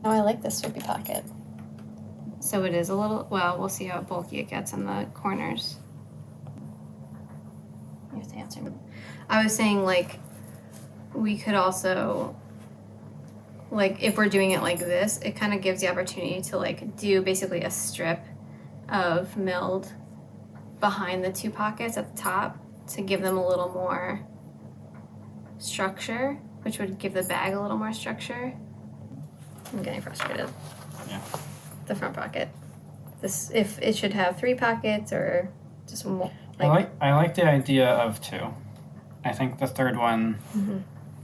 Oh, I like this zippy pocket. So it is a little, well, we'll see how bulky it gets in the corners. You have to answer me. I was saying, like, we could also, like, if we're doing it like this, it kind of gives the opportunity to, like, do basically a strip of milled behind the two pockets at the top to give them a little more structure, which would give the bag a little more structure. I'm getting frustrated. Yeah. The front pocket. This, if it should have 3 pockets or just one. I like the idea of 2. I think the third one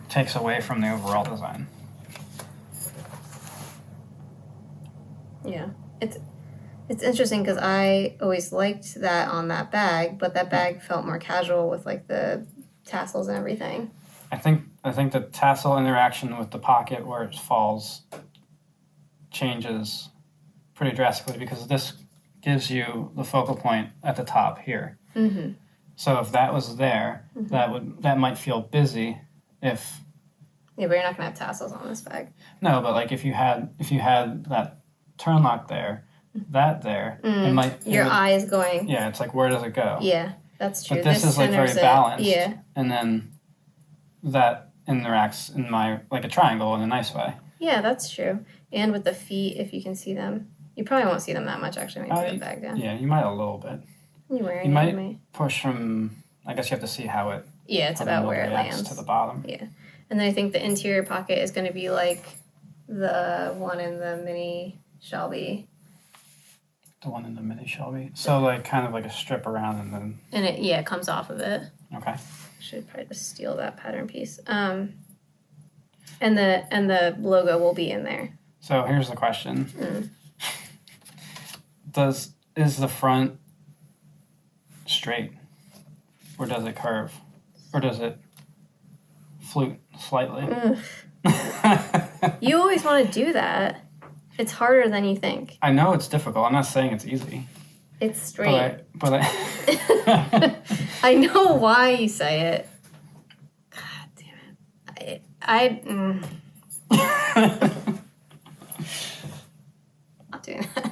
takes away from the overall design. Yeah, it's interesting because I always liked that on that bag, but that bag felt more casual with like the tassels and everything. I think the tassel interaction with the pocket where it falls changes pretty drastically because this gives you the focal point at the top here. Mm-hmm. So if that was there, that might feel busy. If yeah, but you're not gonna have tassels on this bag. No, but like if you had that turn lock there, that there, it might. Your eye is going. Yeah, it's like where does it go? Yeah, that's true. But this is like very balanced. Yeah. And then that interacts in my like a triangle in a nice way. Yeah, that's true. And with the feet, if you can see them, you probably won't see them that much actually when you put the bag down. Yeah, you might a little bit. You might push from. I guess you have to see how it. Yeah, it's about where it lands to the bottom. Yeah, and then I think the interior pocket is going to be like the one in the mini Shelby. The one in the mini Shelby. So like kind of like a strip around and then. And it comes off of it. Okay. Should probably just steal that pattern piece. And the logo will be in there. So here's the question. Is the front straight? Or does it curve? Or does it flute slightly? You always want to do that. It's harder than you think. I know it's difficult. I'm not saying it's easy. It's straight. But I I know why you say it. God damn it. Not doing that.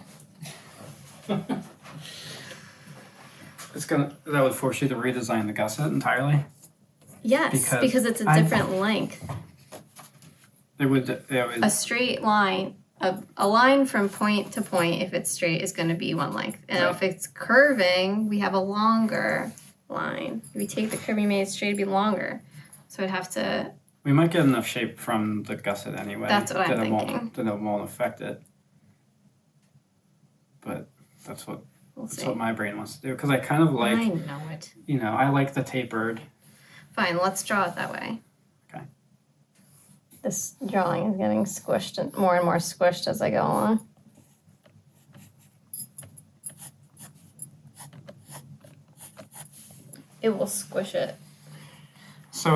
That would force you to redesign the gusset entirely? Yes, because it's a different length. It would a straight line, a line from point to point, if it's straight, is going to be one length. And if it's curving, we have a longer line. If we take the curve we made straight, it'd be longer. So I'd have to... We might get enough shape from the gusset anyway. That's what I'm thinking. That it won't affect it. But that's what my brain wants to do. Because I kind of like... I know it. I like the tapered. Fine, let's draw it that way. Okay. This drawing is getting squished and more squished as I go along. It will squish it. So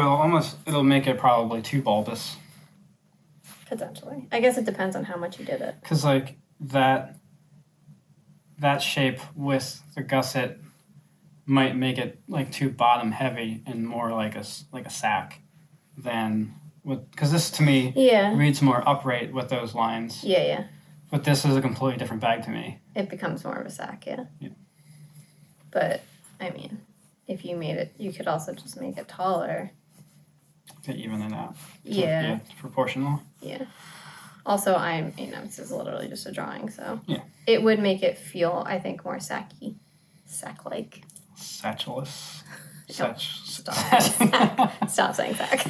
it'll make it probably too bulbous. Potentially. I guess it depends on how much you did it. Because like that shape with the gusset might make it like too bottom heavy and more like a sack than because this to me reads more upright with those lines. Yeah. But this is a completely different bag to me. It becomes more of a sack, yeah. But I mean, if you made it, you could also just make it taller to even it out. Yeah, it's proportional. Yeah. Also, this is literally just a drawing, so it would make it feel, I think, more sack-like. Satchelous. Stop saying sack.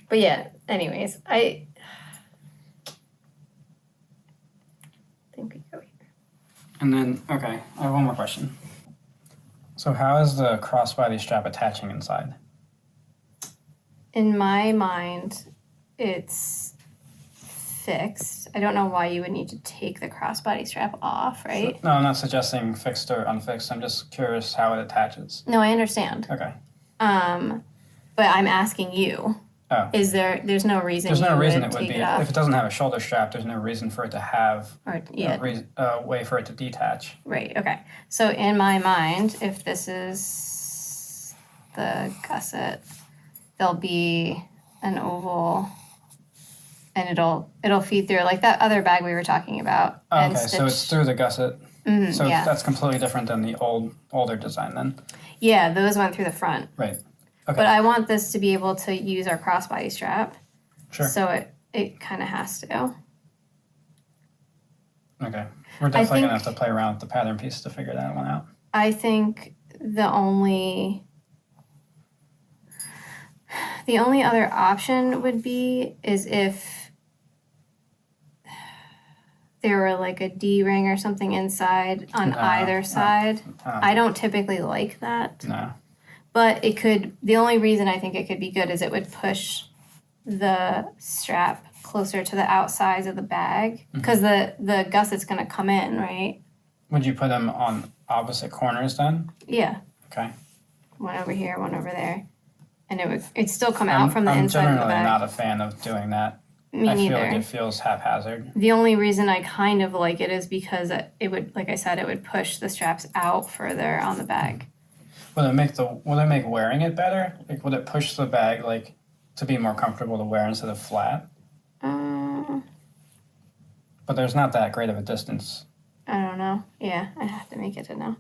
But yeah, anyways, I think we go here. And then, okay, I have one more question. So how is the crossbody strap attaching inside? In my mind, it's fixed. I don't know why you would need to take the crossbody strap off, right? No, I'm not suggesting fixed or unfixed. I'm just curious how it attaches. No, I understand. Okay. But I'm asking you. Oh. There's no reason it would be. If it doesn't have a shoulder strap, there's no reason for it to have a way for it to detach. Right, okay. So in my mind, if this is the gusset, there'll be an oval and it'll feed through like that other bag we were talking about. Oh, okay, so it's through the gusset. So yeah. that's completely different than the older design then. Yeah, those went through the front. Right. Okay. But I want this to be able to use our crossbody strap. Sure. So it kind of has to. Okay. We're definitely going to have to play around with the pattern piece to figure that one out. I think the only other option would be is if there were like a D-ring or something inside on either side. I don't typically like that. No. But it could, the only reason I think it could be good is it would push the strap closer to the outsides of the bag because the gusset's going to come in, right? Would you put them on opposite corners then? Yeah. Okay. One over here, one over there. And it'd still come out from the inside of the bag. I'm generally not a fan of doing that. Me neither. I feel like it feels haphazard. The only reason I kind of like it is because it would, like I said, it would push the straps out further on the bag. Would it make wearing it better? Like, would it push the bag like to be more comfortable to wear instead of flat? But there's not that great of a distance. I don't know. Yeah, I have to make it to know.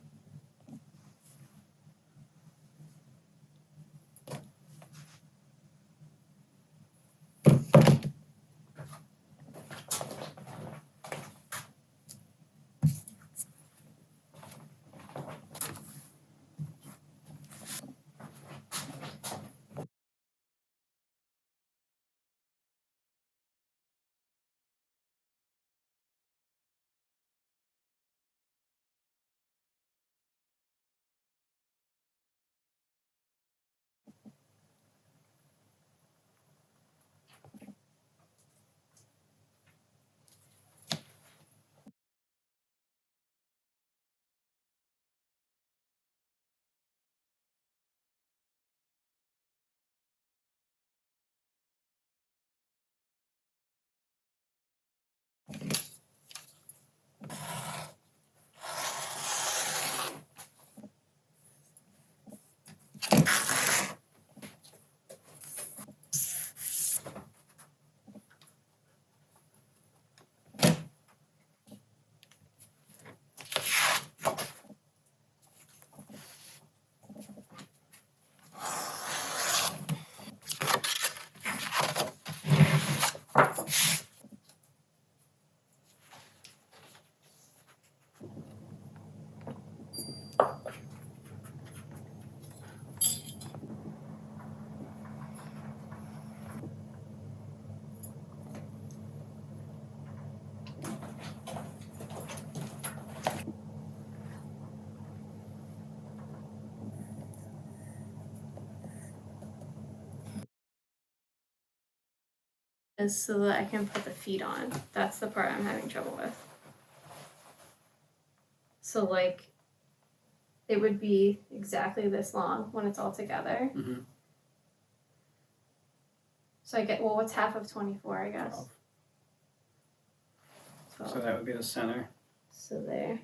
Is so that I can put the feet on. That's the part I'm having trouble with. So like, it would be exactly this long when it's all together. Mm-hmm. So I get, well, what's half of 24, I guess? 12. So that would be the center. So there.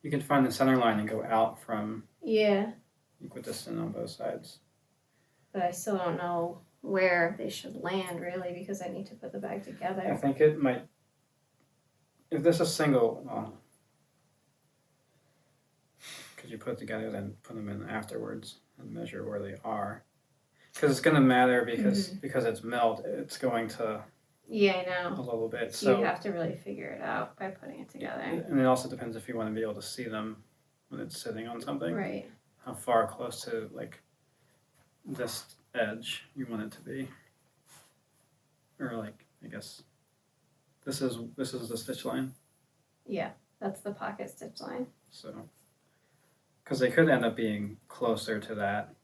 You can find the center line and go out from equidistant on both sides. But I still don't know where they should land, really, because I need to put the bag together. I think it might, if this is single, well, could you put it together, then put them in afterwards and measure where they are? Because it's going to matter because it's milled, it's going to I know. a little bit. So you have to really figure it out by putting it together. And it also depends if you want to be able to see them when it's sitting on something. Right. How far close to like this edge you want it to be. Or like, I guess this is the stitch line. Yeah, that's the pocket stitch line. So, because they could end up being closer to that.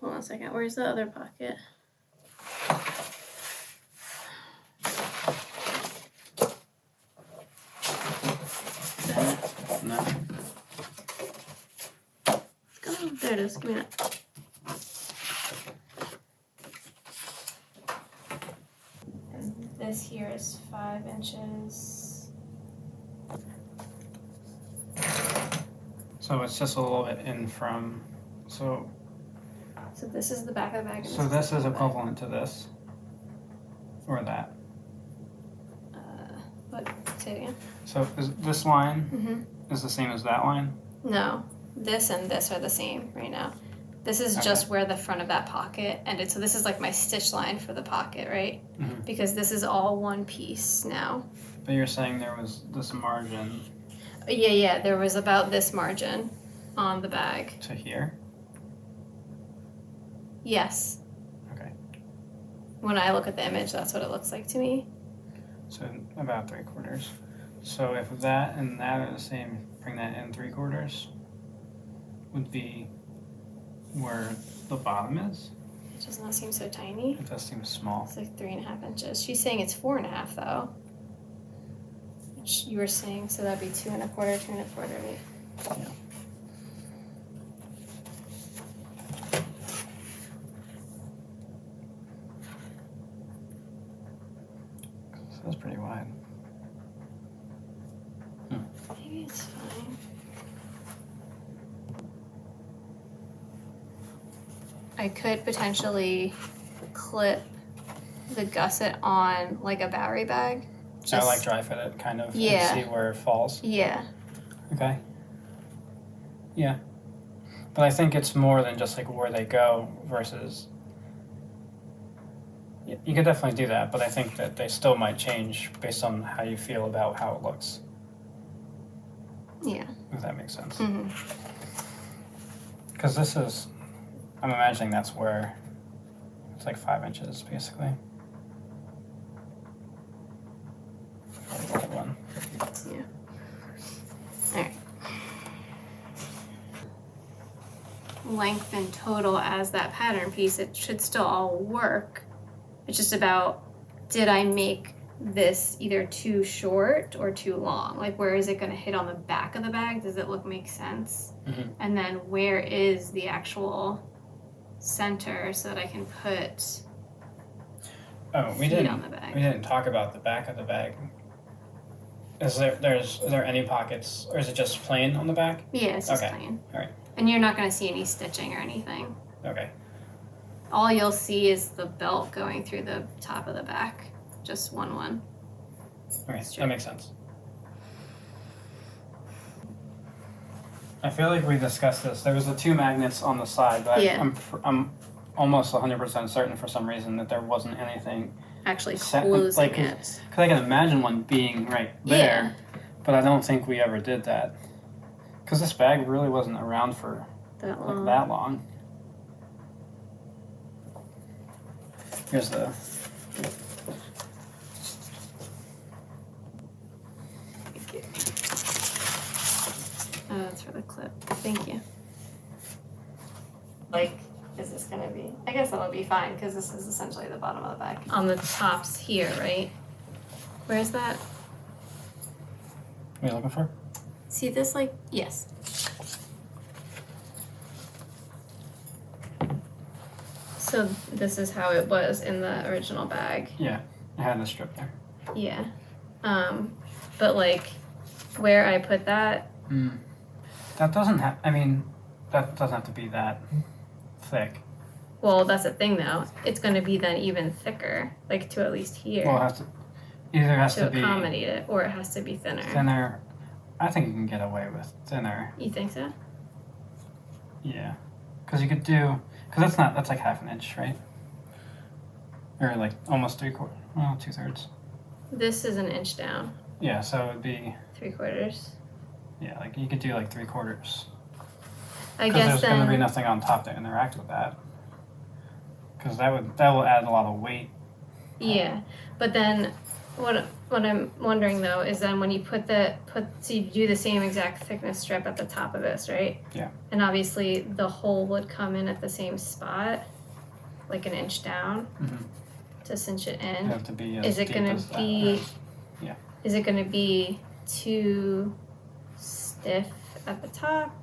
Hold on a second. Where's the other pocket? No. Oh, there it is. Give me that. And this here is 5 inches. So it's just a little bit in from So this is the back of the bag. So this is equivalent to this, or that. What? Say it again. So is this line is the same as that line? No, this and this are the same right now. This is just where the front of that pocket ended. So this is like my stitch line for the pocket, right? Because this is all one piece now. But you're saying there was this margin. Yeah, there was about this margin on the bag. To here? Yes. Okay. When I look at the image, that's what it looks like to me. So about 3/4. So if that and that are the same, bring that in 3/4 would be where the bottom is. It does not seem so tiny. It does seem small. It's like 3.5 inches. She's saying it's 4.5 though. Which you were saying, so that'd be 2 1/4, 2 1/4, right? Yeah. That's pretty wide. Maybe it's fine. I could potentially clip the gusset on like a Bowery bag. Just like dry fit it kind of Yeah. and see where it falls. Yeah. Okay. Yeah. But I think it's more than just like where they go versus. You could definitely do that, but I think that they still might change based on how you feel about how it looks. Yeah. If that makes sense. Mm-hmm. Because this is, I'm imagining that's where it's like 5 inches basically. For the one. Yeah. All right. Length in total as that pattern piece, it should still all work. It's just about, did I make this either too short or too long? Like, where is it going to hit on the back of the bag? Does it make sense? And then where is the actual center so that I can put feet on the bag? We didn't talk about the back of the bag. Is there any pockets, or is it just plain on the back? Yeah, it's just plain. All right. And you're not going to see any stitching or anything. Okay. All you'll see is the belt going through the top of the back. Just one. Okay, that makes sense. I feel like we discussed this. There was the 2 magnets on the side, but Yeah. I'm almost 100% certain for some reason that there wasn't anything actually closing it. Because I can imagine one being right there, but I don't think we ever did that. Because this bag really wasn't around for that long. Here's the. Thank you. Oh, that's for the clip. Thank you. Like, is this gonna be? I guess that'll be fine because this is essentially the bottom of the bag. On the tops here, right? Where's that? What are you looking for? See this? Yes. So this is how it was in the original bag. Yeah, I had the strip there. Yeah. But where I put that. That doesn't have, that doesn't have to be that thick. Well, that's the thing though. It's going to be then even thicker, to at least here. Well, it has to be. To accommodate it, or it has to be thinner. Thinner. I think you can get away with thinner. You think so? Yeah. Because you could do, that's like 1/2 inch, right? Or almost 3/4, well, 2/3. This is 1 inch down. Yeah, so it would be 3/4. Yeah, you could do 3/4. I guess there's going to be nothing on top to interact with that. Because that will add a lot of weight. Yeah, but then what I'm wondering though is then when you so you do the same exact thickness strip at the top of this, right? Yeah. And obviously the hole would come in at the same spot, 1 inch down, to cinch it in. It'd have to be as is it deep gonna as that, be? right? Yeah. Is it gonna be too stiff at the top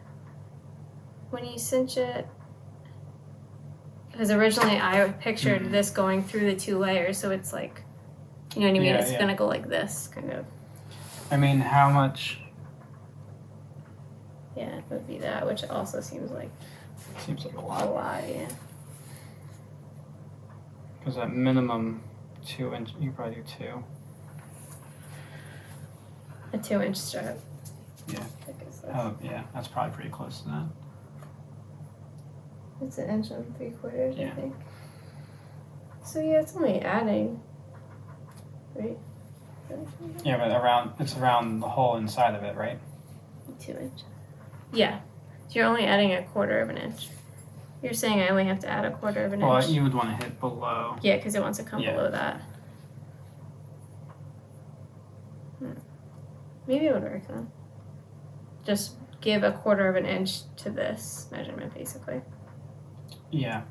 when you cinch it? Because originally I pictured this going through the 2 layers, so it's you know what I mean? It's gonna go like this, kind of. How much? Yeah, it would be that, which also seems like a lot. A lot, yeah. Because at minimum 2 inch, you probably do 2. A 2-inch strip. Yeah. Oh, yeah, that's probably pretty close to that. It's 1 3/4, yeah. I think. So yeah, it's only adding, right? Yeah, but it's around the whole inside of it, right? 2 inch. Yeah. So you're only adding 1/4 inch. You're saying I only have to add 1/4 inch? Well, you would want to hit below. Yeah, because it wants to come below that. Maybe it would work then. Just give 1/4 inch to this measurement, basically. Yeah.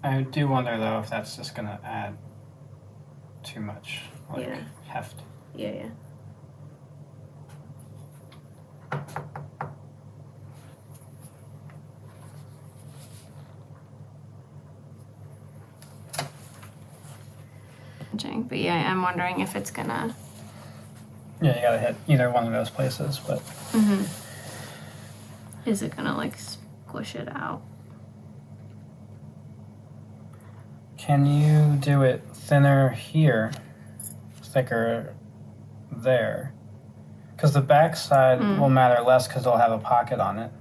I do wonder, though, if that's just going to add too much, heft. Yeah. But yeah, I'm wondering if it's gonna. Yeah, you gotta hit either one of those places, but. Is it gonna like squish it out? Can you do it thinner here, thicker there? Because the back side will matter less because it'll have a pocket on it.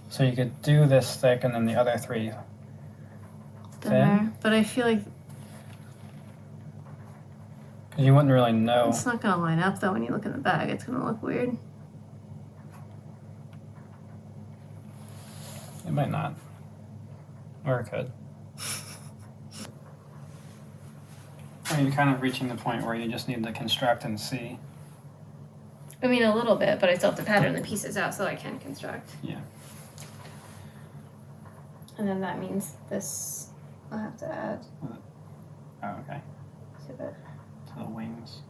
So you could do this thick and then the other 3 thin. But I feel like you wouldn't really know. It's not gonna line up though when you look in the bag. It's gonna look weird. It might not. Or it could. I mean, you're kind of reaching the point where you just need to construct and see. I mean, a little bit, but I still have to pattern the pieces out so I can construct. Yeah. And then that means this I'll have to add. Oh, okay. To it. To the wings.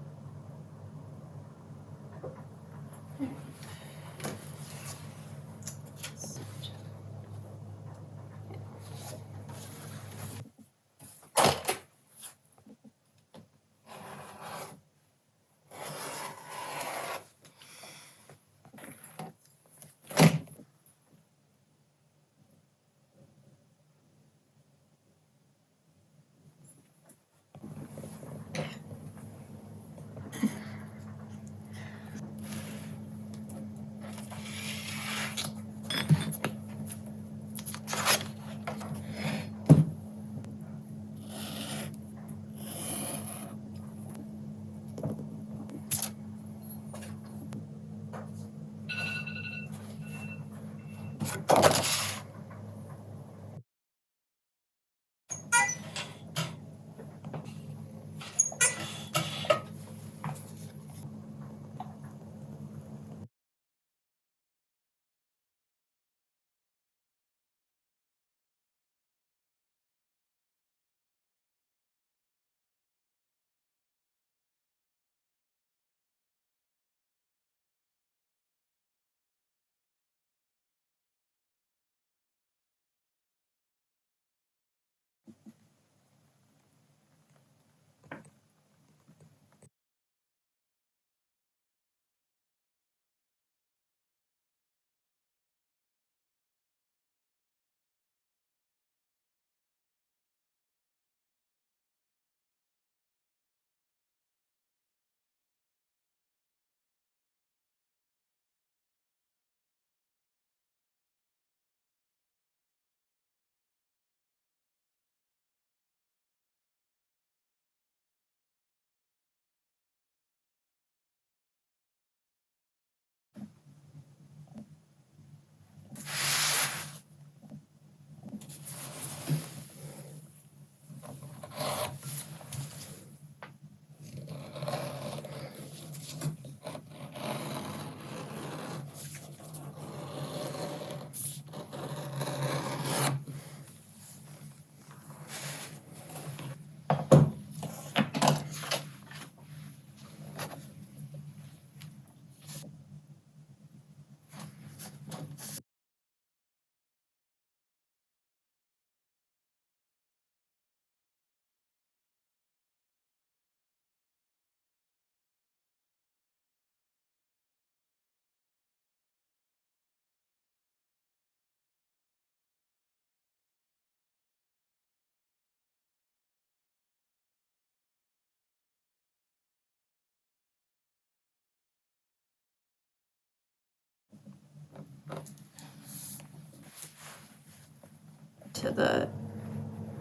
to the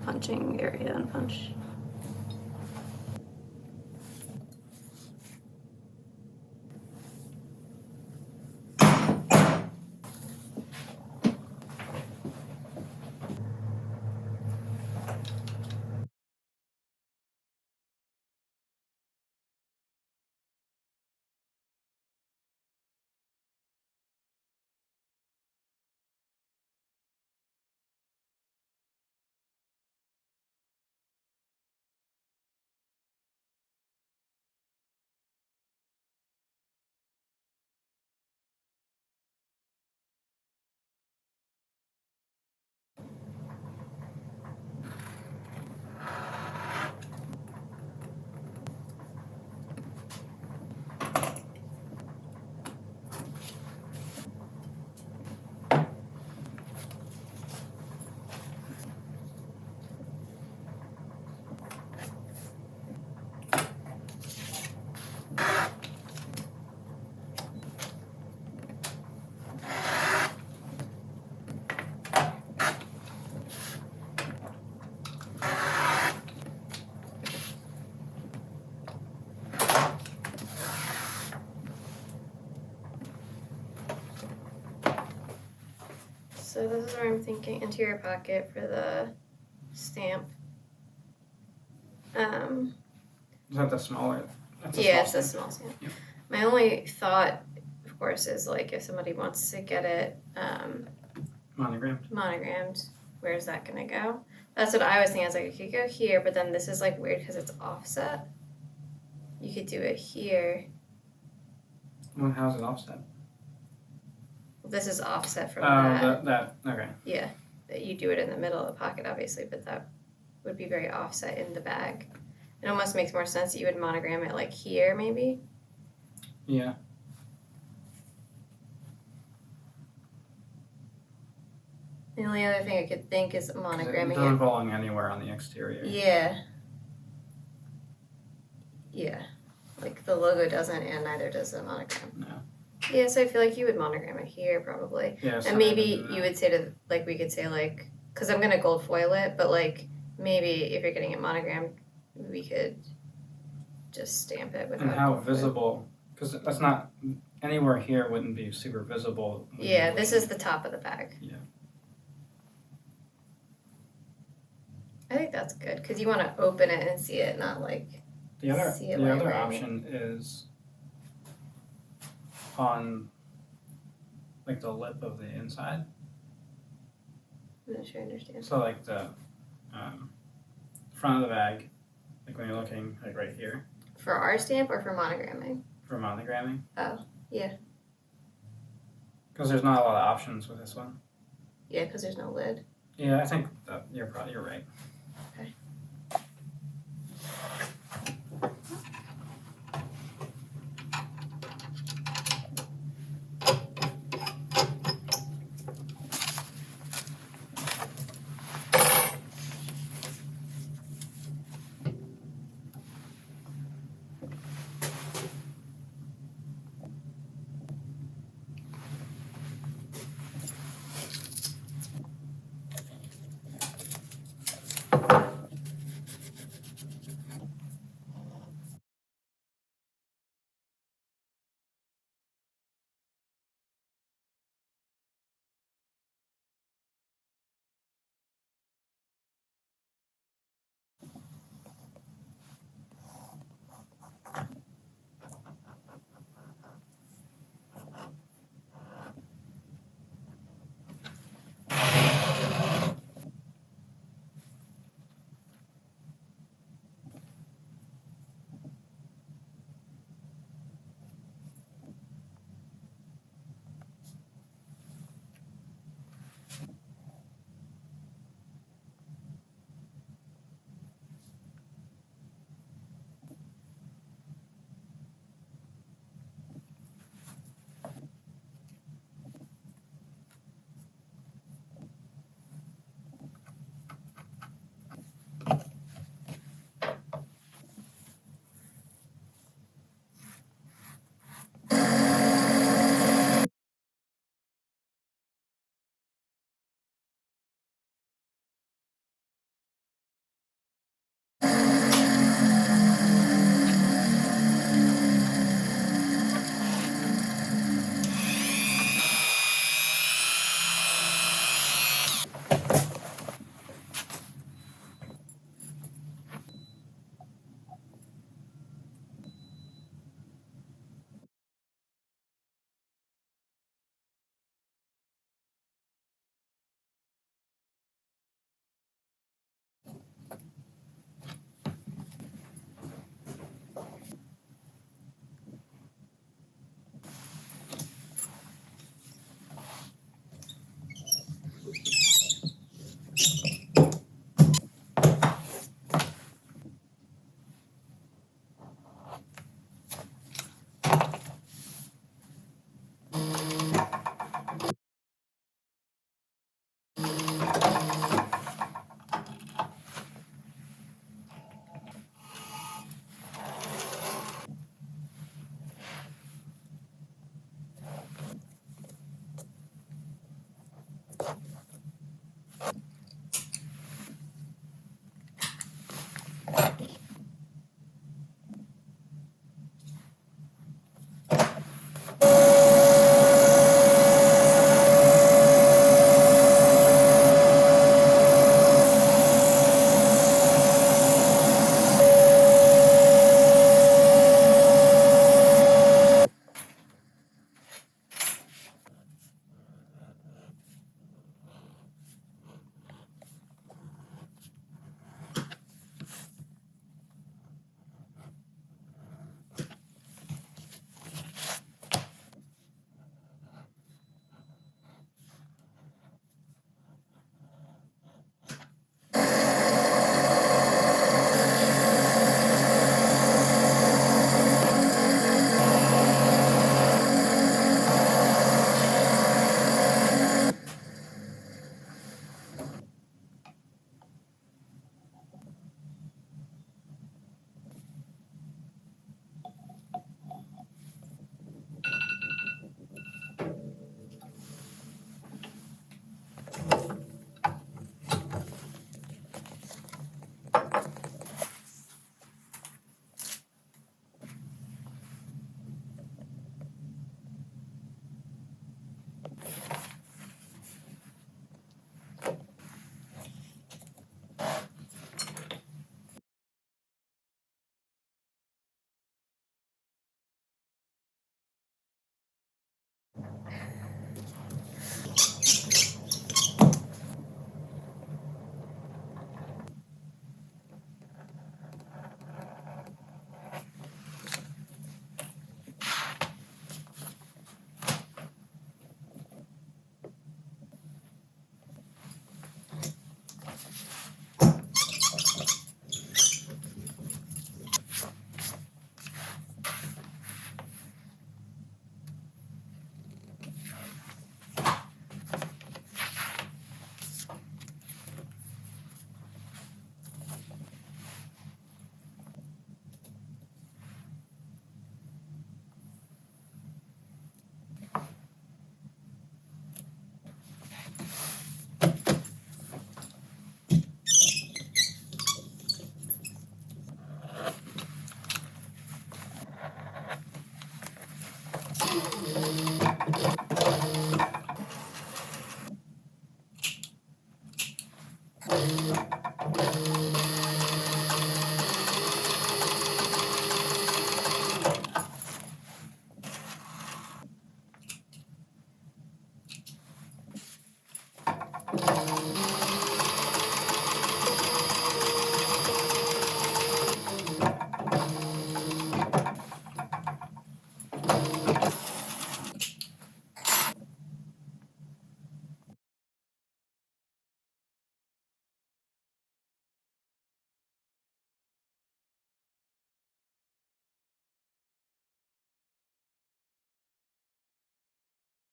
punching area and punch. So this is where I'm thinking interior pocket for the stamp. Is that the smaller? Yeah, it's a small stamp. Yeah. My only thought, of course, is like if somebody wants to get it monogrammed, where's that gonna go? That's what I was thinking. I was like, it could go here, but then this is like weird because it's offset. You could do it here. Well, how's it offset? This is offset from that. Okay. Yeah, you do it in the middle of the pocket, obviously, but that would be very offset in the bag. It almost makes more sense that you would monogram it like here, maybe. Yeah. The only other thing I could think is monogramming it doesn't belong anywhere on the exterior. Yeah. Yeah. Like the logo doesn't, and neither does the monogram. No. Yeah, so I feel like you would monogram it here probably. Yeah, and maybe you would say to, like, we could say, like, because I'm going to gold foil it, but, like, maybe if you're getting it monogrammed, we could just stamp it without. And how visible, because that's not, anywhere here wouldn't be super visible. Yeah, this is the top of the bag. Yeah. I think that's good, because you want to open it and see it, not, like, the other option is on like the lip of the inside. I'm not sure I understand. So like the front of the bag, like when you're looking like right here. For our stamp or for monogramming? For monogramming. Oh, yeah. Because there's not a lot of options with this one. Yeah, because there's no lid. Yeah, I think that you're right. Okay.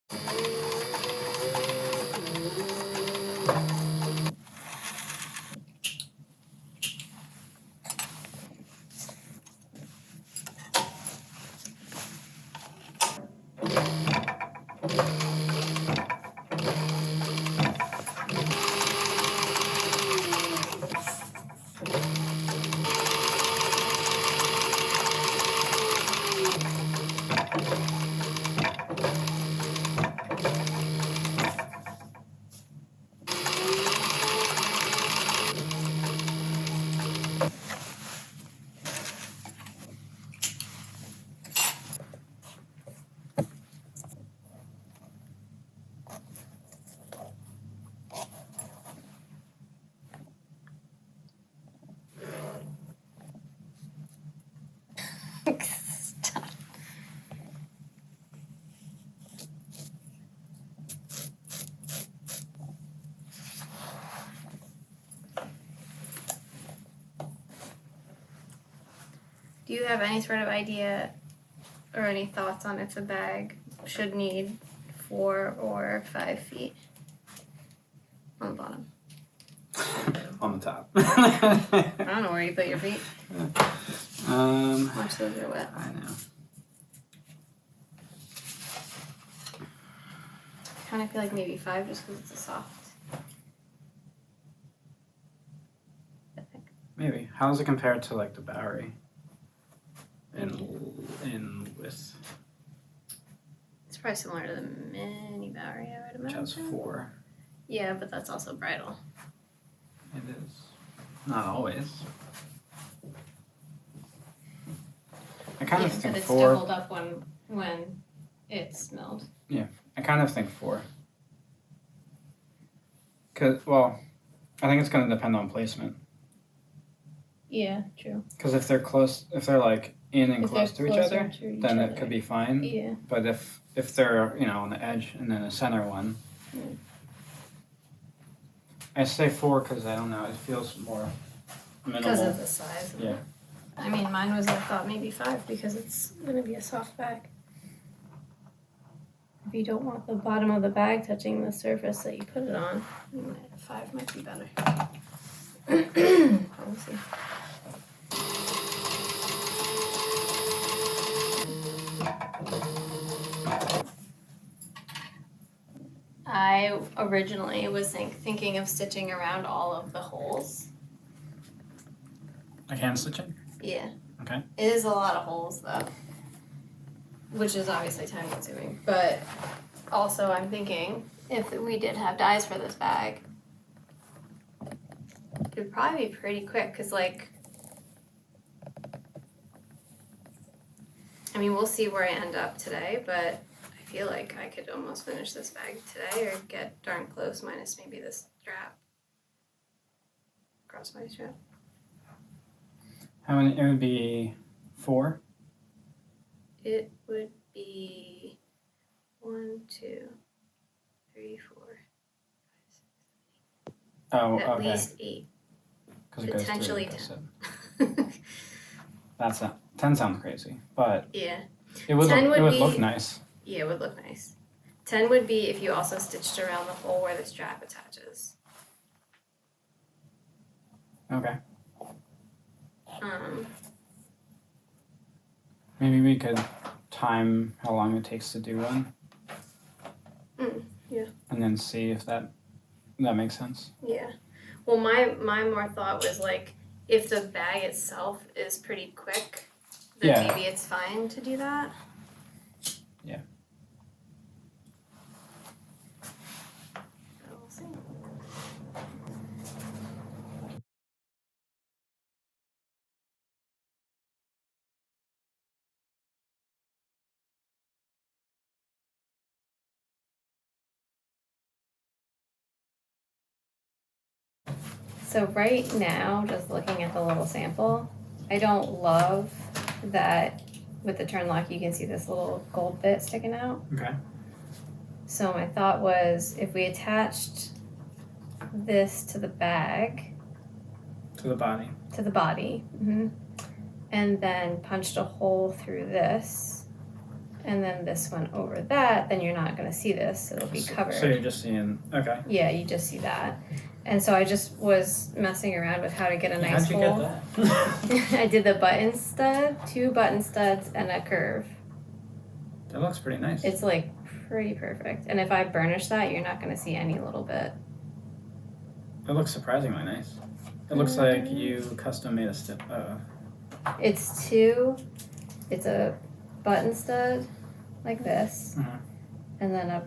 Stop. Do you have any sort of idea or any thoughts on if the bag should need 4 or 5 feet on the bottom? On the top. I don't know where you put your feet. Watch those are wet. I know. I kind of feel like maybe 5 just because it's a soft. Maybe. How does it compare to like the Bowery? In width. It's probably similar to the mini Bowery, I would imagine. Which has 4. Yeah, but that's also bridal. It is. Not always. I kind of think but it's 4. doubled up when it's milled. Yeah, I kind of think 4. Well, I think it's going to depend on placement. Yeah, true. Because if they're like in and close to each other, then it could be fine. Yeah. But if they're on the edge and then a center one, I say 4 because I don't know, it feels more minimal. Because of the size. Yeah. I mean, mine was, I thought, maybe 5 because it's going to be a soft bag. If you don't want the bottom of the bag touching the surface that you put it on, 5 might be better. We'll see. I originally was thinking of stitching around all of the holes. Like hand stitching? Yeah. Okay. It is a lot of holes though, which is obviously time consuming. But also I'm thinking if we did have dies for this bag, it would probably be pretty quick because like, I mean, we'll see where I end up today, but I feel like I could almost finish this bag today or get darn close minus maybe this strap. Crossbody strap. How many? It would be 4? It would be 1, 2, 3, 4, 5, 6, 7, 8. Oh, At okay. least 8. Because it Potentially goes 10. That's not 10 sounds crazy, but Yeah. it would look nice. Yeah, it would look nice. 10 would be if you also stitched around the hole where the strap attaches. Okay. Maybe we could time how long it takes to do one. Yeah. And then see if that makes sense. Yeah. Well, my more thought was like, if the bag itself is pretty quick, then maybe it's fine to do that. Yeah. But we'll see. So right now, just looking at the little sample, I don't love that with the turn lock you can see this little gold bit sticking out. Okay. So my thought was if we attached this to the bag. To the body. To the body. Mm-hmm. And then punched a hole through this and then this one over that, then you're not going to see this. It'll be covered. So you're just seeing, okay. Yeah, you just see that. And so I just was messing around with how to get a nice hole. How'd you get that? I did the button stud, 2 button studs, and a curve. That looks pretty nice. It's like pretty perfect. And if I burnish that, you're not going to see any little bit. It looks surprisingly nice. It looks like you custom made a step. It's a button stud like this, and then a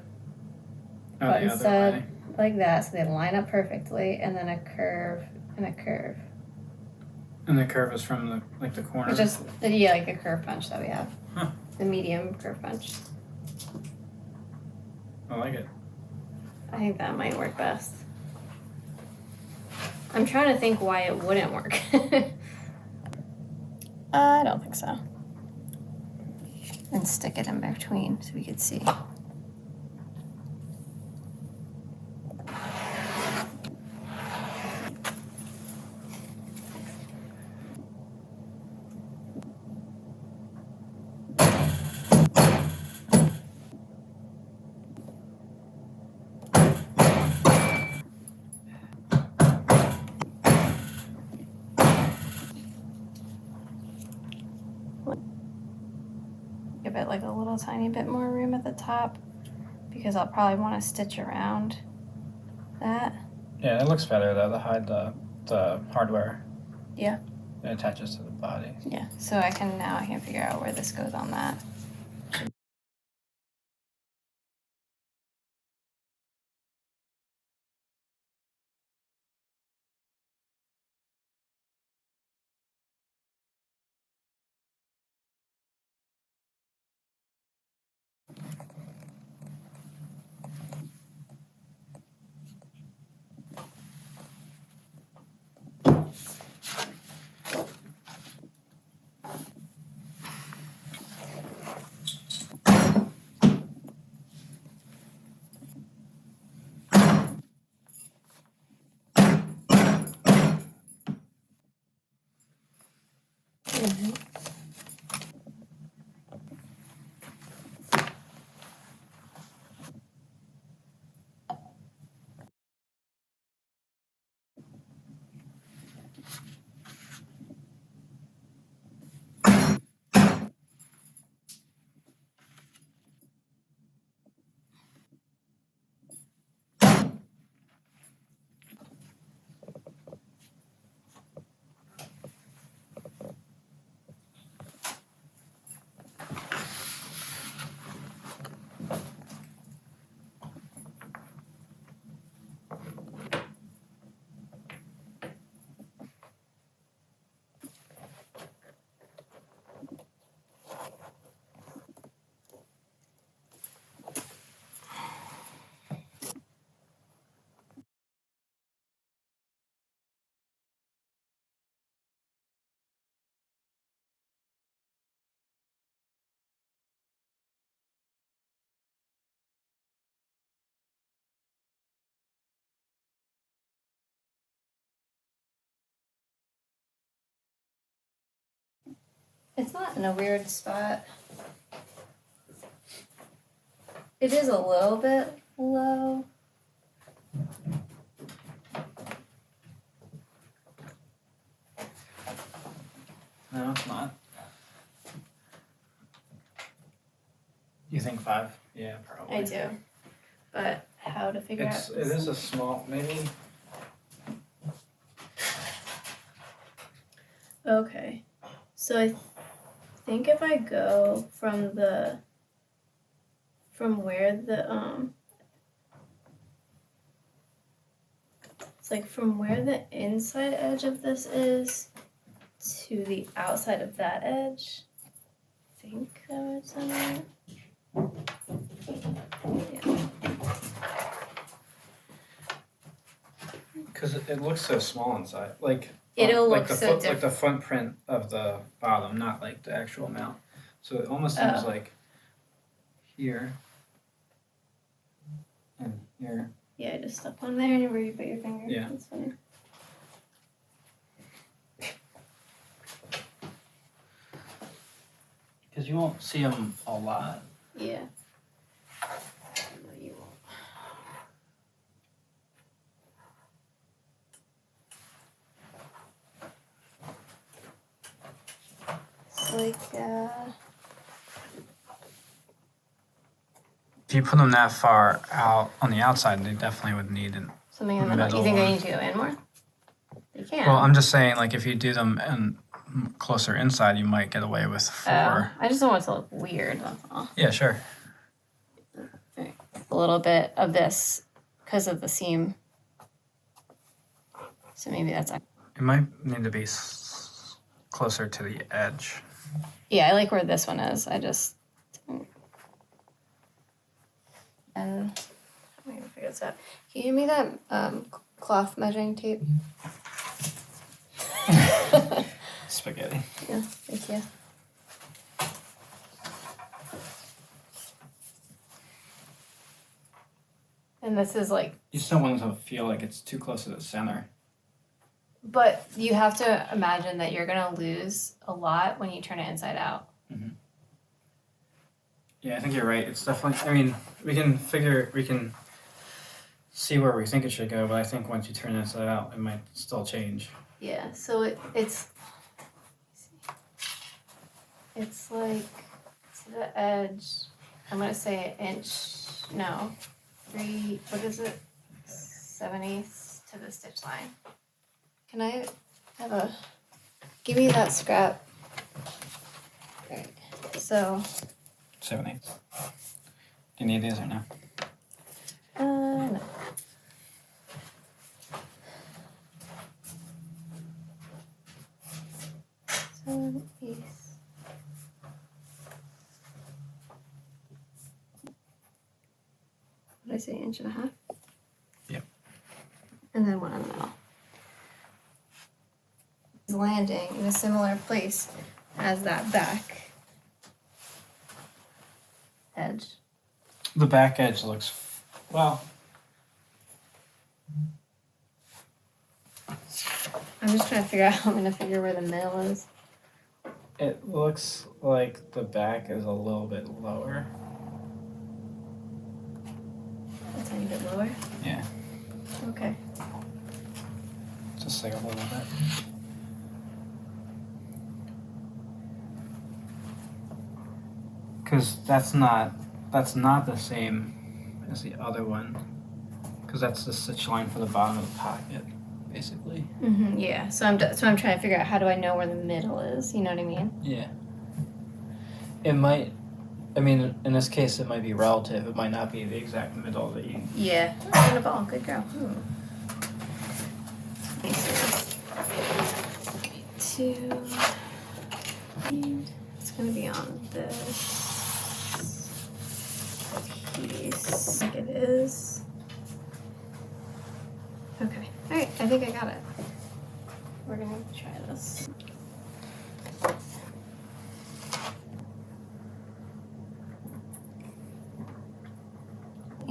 button stud like that, so they line up perfectly, and then a curve and a curve. And the curve is from the corner? It's just, yeah, like a curve punch that we have. Huh. The medium curve punch. I like it. I think that might work best. I'm trying to think why it wouldn't work. I don't think so. And stick it in between so we could see. Give it like a little tiny bit more room at the top because I'll probably want to stitch around that. Yeah, it looks better though, to hide the hardware. Yeah. It attaches to the body. Yeah, so I can figure out where this goes on that. It's not in a weird spot. It is a little bit low. No, it's not. You think 5? Yeah, probably. I do. But how to figure out? It is a small, maybe. Okay. So I think if I go from where the it's like from where the inside edge of this is to the outside of that edge. I think that would sound right. Yeah. Because it looks so small inside, like it'll like look the so foot, different. like the front print of the bottom, not like the actual mount. So it almost seems like here and here. Yeah, just step on there and where you put your finger. Yeah. That's funny. Because you won't see them a lot. Yeah. No, you won't. It's like, if you put them that far out on the outside, they definitely would need something in the middle. You think they need to go in more? They can. Well, I'm just saying, like, if you do them closer inside, you might get away with 4. I just don't want it to look weird, that's all. Yeah, sure. Right. A little bit of this because of the seam. So maybe that's... It might need to be closer to the edge. Yeah, I like where this one is. I just... And I'm going to figure this out. Can you give me that cloth measuring tape? Spaghetti. Yeah, thank you. And this is like... You just don't want it to feel like it's too close to the center. But you have to imagine that you're going to lose a lot when you turn it inside out. Mm-hmm. Yeah, I think you're right. It's definitely... I mean, we can see where we think it should go, but I think once you turn it inside out, it might still change. Yeah, so it's like to the edge. I'm going to say an inch. No. 3, what is it? 7/8 to the stitch line. Can I have give me that scrap. Right. So 7/8. Do you need these or no? No. What did I say, 1.5 inches? Yep. And then 1 in the middle. It's landing in a similar place as that back edge. The back edge looks... Well... I'm just trying to figure out how I'm going to figure where the middle is. It looks like the back is a little bit lower. A tiny bit lower? Yeah. Okay. Just like a little bit. Because that's not the same as the other one. Because that's the stitch line for the bottom of the pocket, basically. Mm-hmm, yeah. So I'm trying to figure out how do I know where the middle is. You know what I mean? Yeah. It might. I mean, in this case, it might be relative. It might not be the exact middle that you... Yeah. Oh, a ball. Good girl. Two. It's going to be on this piece. Like it is. Okay. All right. I think I got it. We're going to try this.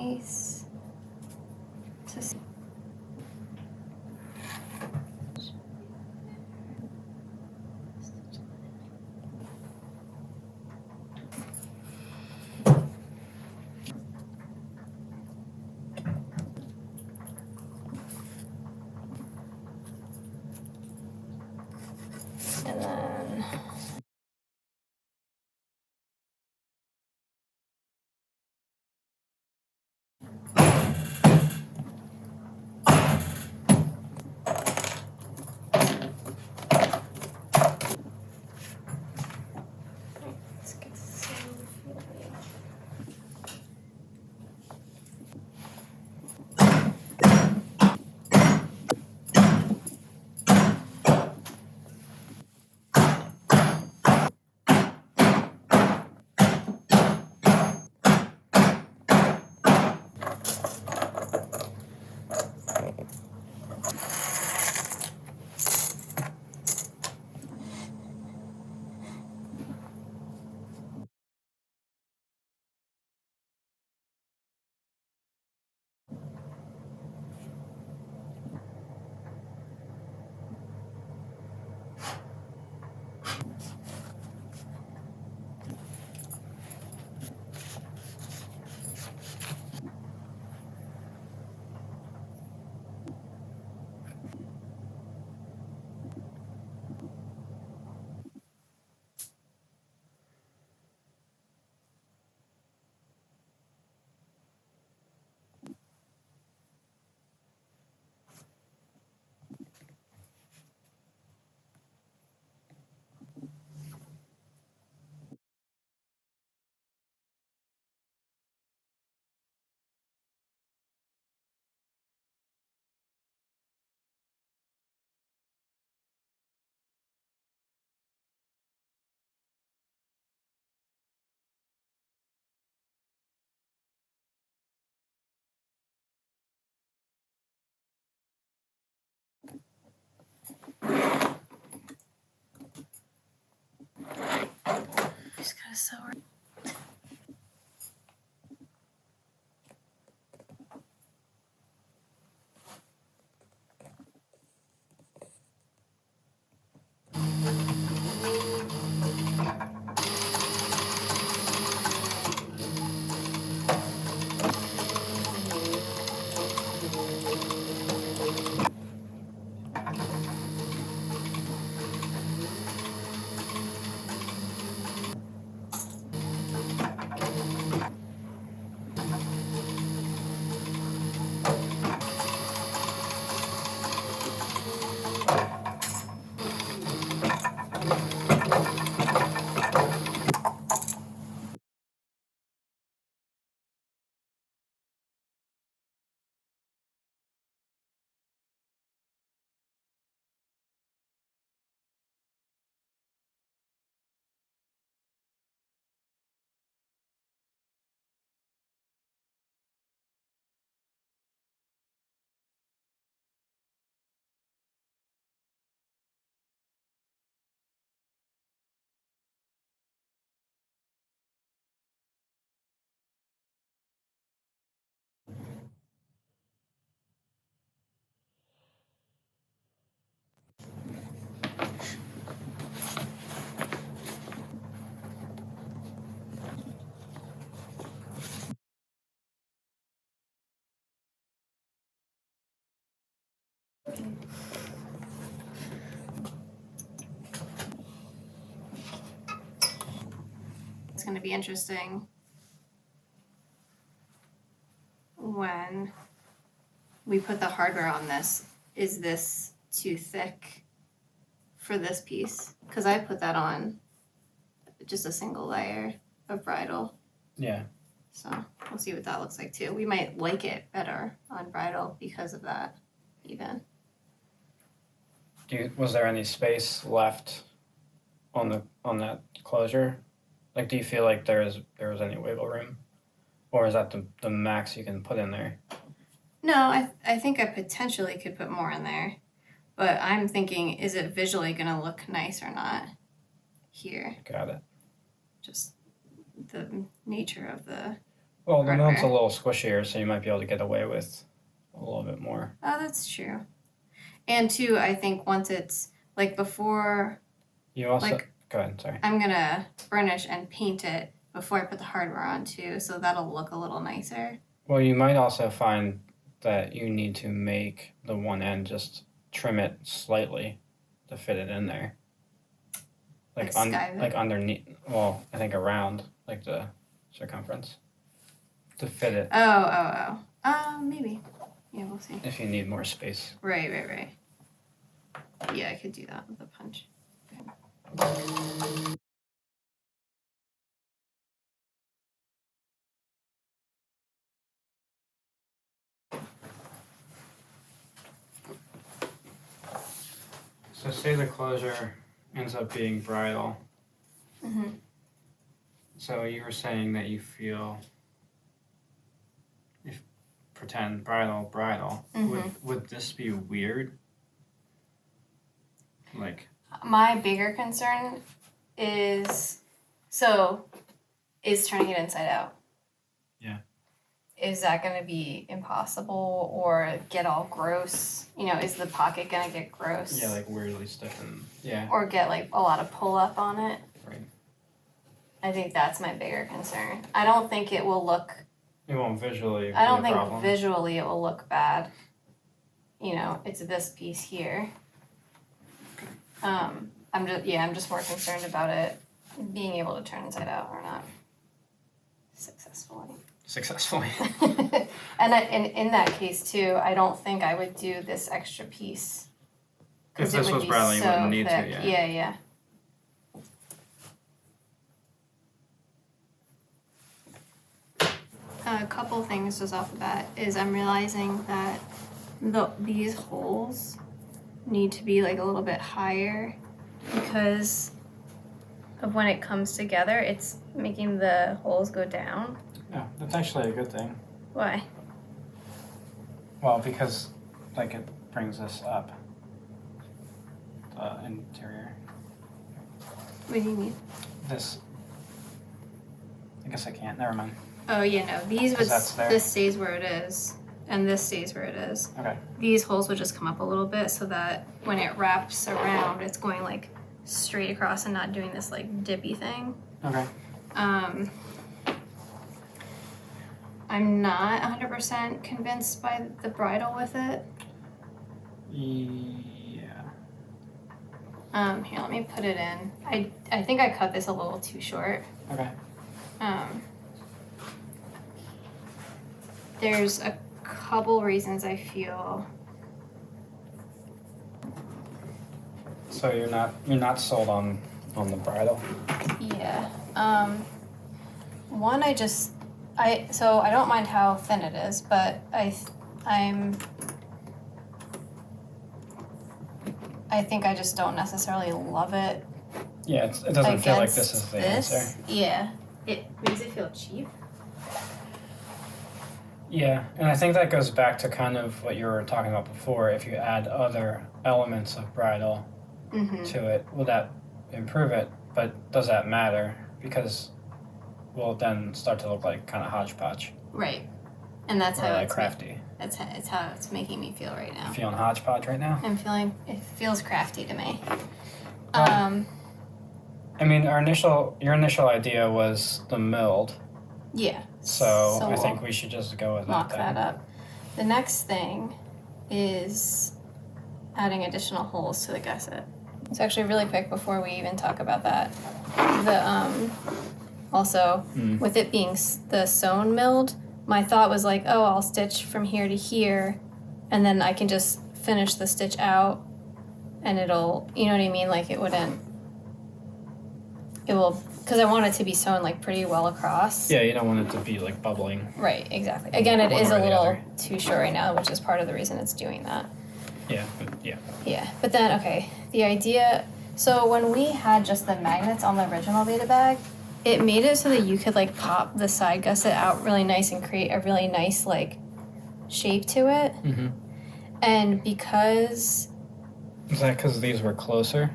Ace to and then is so right. It's going to be interesting when we put the hardware on this. Is this too thick for this piece? Because I put that on just a single layer of bridal. Yeah. So we'll see what that looks like too. We might like it better on bridal because of that, even. Was there any space left on that closure? Like, do you feel like there was any wiggle room, or is that the max you can put in there? No, I think I potentially could put more in there, but I'm thinking, is it visually going to look nice or not here? Got it. Just the nature of the Well, the hardware. mounts a little squishier, so you might be able to get away with a little bit more. Oh, that's true. And two, I think once it's like before. You also go ahead. Sorry. I'm gonna burnish and paint it before I put the hardware on too, so that'll look a little nicer. Well, you might also find that you need to make the one end just trim it slightly to fit it in there. Like underneath. Well, I think around like the circumference to fit it. Oh. Maybe. Yeah, we'll see. If you need more space. Right. Yeah, I could do that with a punch. So say the closure ends up being bridal. Mm-hmm. So you were saying that you feel, if pretend bridal, Mm-hmm. would this be weird? Like, my bigger concern is turning it inside out. Yeah. Is that going to be impossible or get all gross? Is the pocket going to get gross? Yeah, like weirdly stiff and yeah. Or get like a lot of pull up on it. Right. I think that's my bigger concern. I don't think it will look. It won't visually. I don't think visually it will look bad. It's this piece here. I'm just more concerned about it being able to turn inside out or not successfully. And in that case too, I don't think I would do this extra piece. If this was bridal, you wouldn't need to. Yeah. A couple things just off the bat is I'm realizing that these holes need to be like a little bit higher because of when it comes together, it's making the holes go down. Yeah, that's actually a good thing. Why? Well, because like it brings this up, the interior. What do you mean? This I guess I can't. Never mind. Oh, yeah, no. These would, That's there. this stays where it is, and this stays where it is. Okay. These holes would just come up a little bit so that when it wraps around, it's going like straight across and not doing this like dippy thing. Okay. I'm not 100% convinced by the bridle with it. Yeah. Here, let me put it in. I think I cut this a little too short. Okay. There's a couple reasons I feel. So you're not sold on the bridle? Yeah. One, I don't mind how thin it is, but I think I just don't necessarily love it. Yeah, it doesn't feel like this is the answer. Yeah. It makes it feel cheap. Yeah, and I think that goes back to kind of what you were talking about before. If you add other elements of bridle to it, will that improve it? But does that matter? Because will it then start to look like kind of hodgepodge? Right. And that's how like it's crafty. It's how it's making me feel right now. You feeling hodgepodge right now? It feels crafty to me. I mean, your initial idea was the milled. Yeah. So I think we should just go with that. Mock that up. The next thing is adding additional holes to the gusset. So actually, really quick before we even talk about that, with it being the sewn milled, my thought was like, oh, I'll stitch from here to here, and then I can just finish the stitch out, and it'll, you know what I mean? Like it will, because I want it to be sewn like pretty well across. Yeah, you don't want it to be like bubbling. Right, exactly. Again, it is a little too short right now, which is part of the reason it's doing that. Yeah. Yeah, but then, okay, the idea, so when we had just the magnets on the original Veda bag, it made it so that you could like pop the side gusset out really nice and create a really nice like shape to it. Mm-hmm. And because... Is that because these were closer?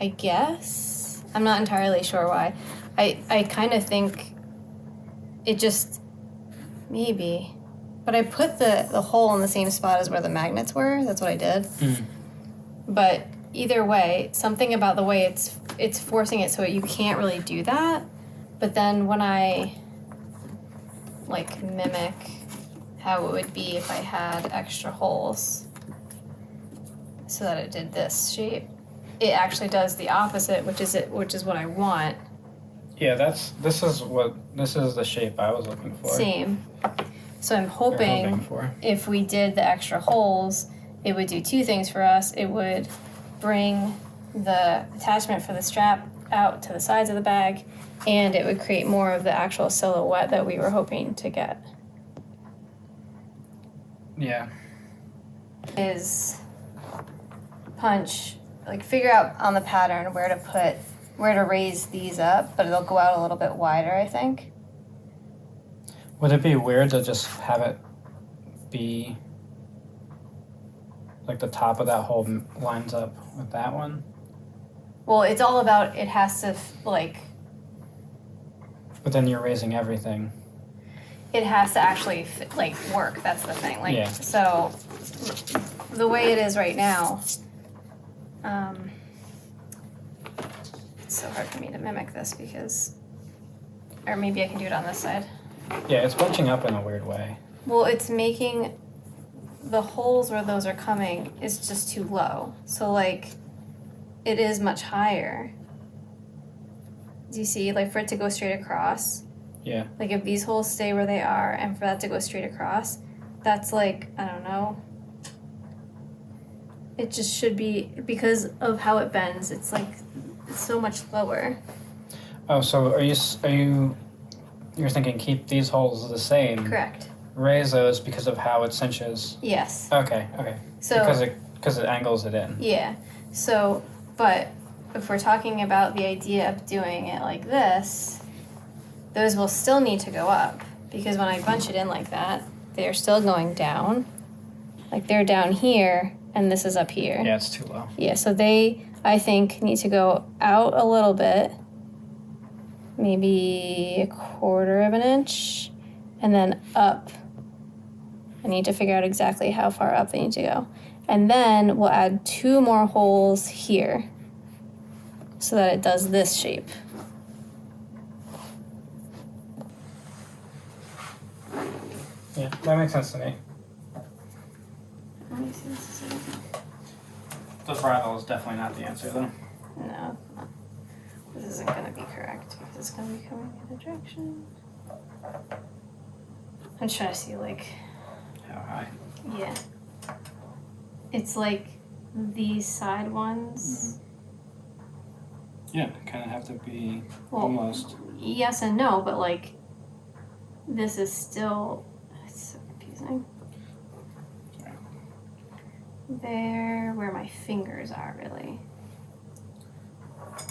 I guess. I'm not entirely sure why. I kind of think it just... Maybe. But I put the hole in the same spot as where the magnets were. That's what I did. Mm. But either way, something about the way it's forcing it so you can't really do that. But then when I like mimic how it would be if I had extra holes so that it did this shape, it actually does the opposite, which is what I want. Yeah, this is the shape I was looking for. Same. So I'm hoping if we did the extra holes, it would do two things for us. It would bring the attachment for the strap out to the sides of the bag, and it would create more of the actual silhouette that we were hoping to get. Yeah. Is figure out on the pattern where to raise these up, but it'll go out a little bit wider, I think. Would it be weird to just have it be like the top of that hole lines up with that one? Well, it's all about it has to like... But then you're raising everything. It has to actually work, that's the thing. Yeah. So the way it is right now, it's so hard for me to mimic this or maybe I can do it on this side. Yeah, it's bunching up in a weird way. Well, it's making the holes where those are coming is just too low. So like, it is much higher. Do you see? Like for it to go straight across. Yeah. Like if these holes stay where they are and for that to go straight across, that's like, I don't know. It just should be, because of how it bends, it's so much lower. Oh, so you're thinking keep these holes the same? Correct. Raise those because of how it cinches? Yes. Okay. So because it angles it in. Yeah. So, but if we're talking about the idea of doing it like this, those will still need to go up, because when I bunch it in like that, they're still going down. Like they're down here, and this is up here. Yeah, it's too low. Yeah, so they, I think, need to go out a little bit maybe 1/4 of an inch, and then up. I need to figure out exactly how far up they need to go. And then we'll add 2 more holes here so that it does this shape. Yeah, that makes sense to me. Let me see this is The bridle is definitely not the answer, though. No, it's not. This isn't going to be correct because it's going to be coming in a direction. I'm trying to see, like... How high? Yeah. It's like these side ones. Yeah, kind of have to be almost. Yes and no, but like this is still. It's so confusing. Sorry. There, where my fingers are, really.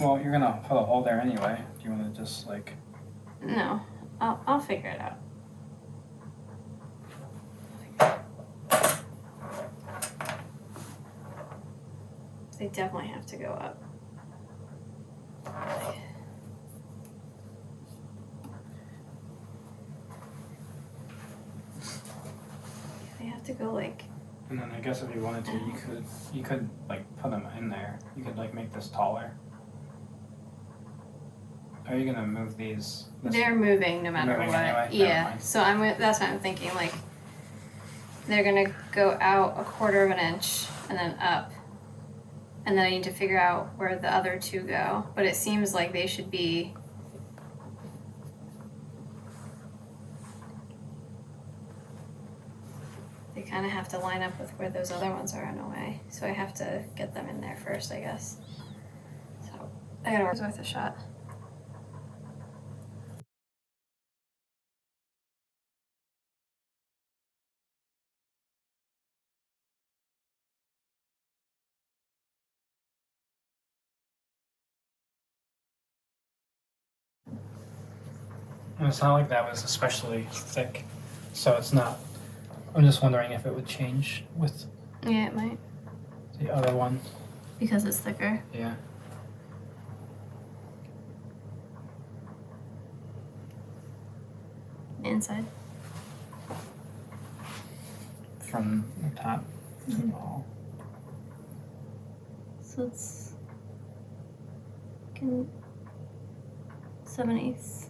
Well, you're gonna put a hole there anyway. Do you want to just like? No, I'll figure it out. They definitely have to go up. They have to go like. And then I guess if you wanted to, you could like put them in there. You could like make this taller. Are you gonna move these? They're moving no matter moving what. Anyway? Yeah. So that's what I'm thinking. Like they're gonna go out 1/4 of an inch and then up. And then I need to figure out where the other 2 go. But it seems like they should be... They kind of have to line up with where those other ones are in a way. So I have to get them in there first, I guess. So I gotta work with a shot. And it's not like that was especially thick, so it's not. I'm just wondering if it would change with Yeah, it might. the other one. Because it's thicker. Yeah. Inside. From the top to the ball. So it's... 7/8.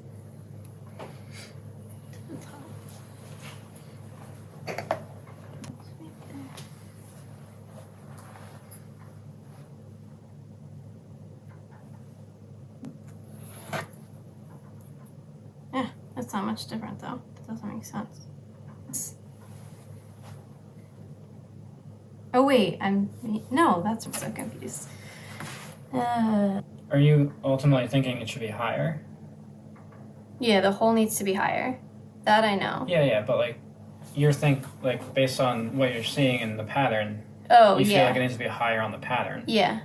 Yeah, that's not much different though. That doesn't make sense. Oh wait, no, that's I'm so confused. Are you ultimately thinking it should be higher? Yeah, the hole needs to be higher. That I know. Yeah, but like, like based on what you're seeing in the pattern. Oh, you yeah. feel like it needs to be higher on the pattern. Yeah.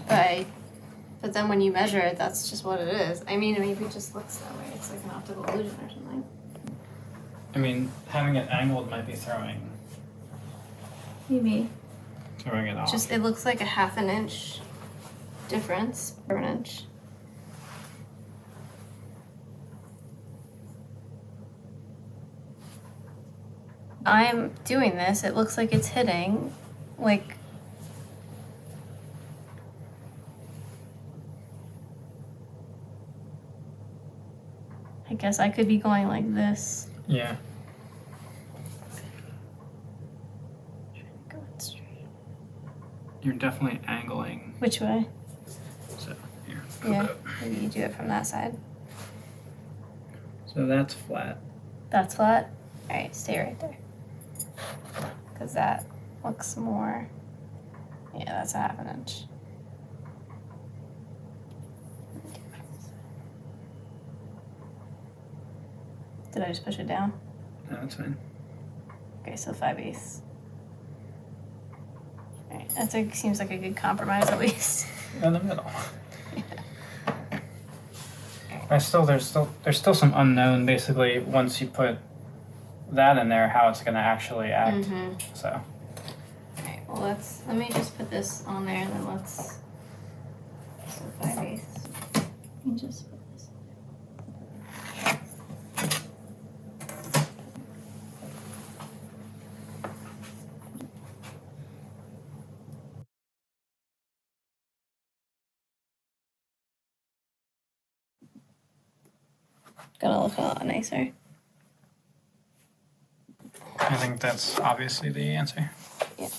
But then when you measure it, that's just what it is. I mean, maybe it just looks that way. It's like an optical illusion or something. I mean, having it angled might be throwing Maybe. it off. Just, it looks like a 1/2 inch difference per an inch. I'm doing this. It looks like it's hitting, like... I guess I could be going like this. Yeah. Going straight. You're definitely angling. Which way? So here. Yeah, maybe you do it from that side. So that's flat. That's flat? Alright, stay right there. Because that looks more... Yeah, that's a 1/2 inch. Did I just push it down? No, that's fine. Okay, so 5/8. Alright, that seems like a good compromise at least. In the middle. There's still some unknown basically once you put that in there how it's gonna actually act. Mm-hmm. So. Alright, well let me just put this on there and then let's... So 5/8. Let me just put gonna look a lot nicer. I think that's obviously the answer. Yeah.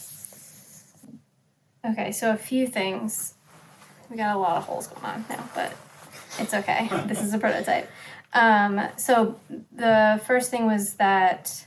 Okay, so a few things. We got a lot of holes going on now, but it's okay. This is a prototype. So the first thing was that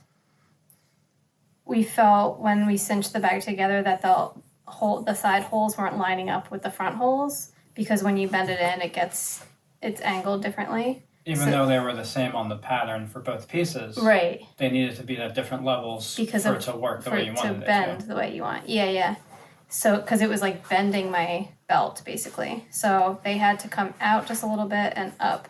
we felt when we cinched the bag together that the side holes weren't lining up with the front holes, because when you bend it in, it's angled differently. Even though they were the same on the pattern for both pieces, right? They needed to be at different levels for it to work the way you wanted it to. Bend the way you want. Yeah. So, because it was like bending my belt basically. So they had to come out just a little bit and up.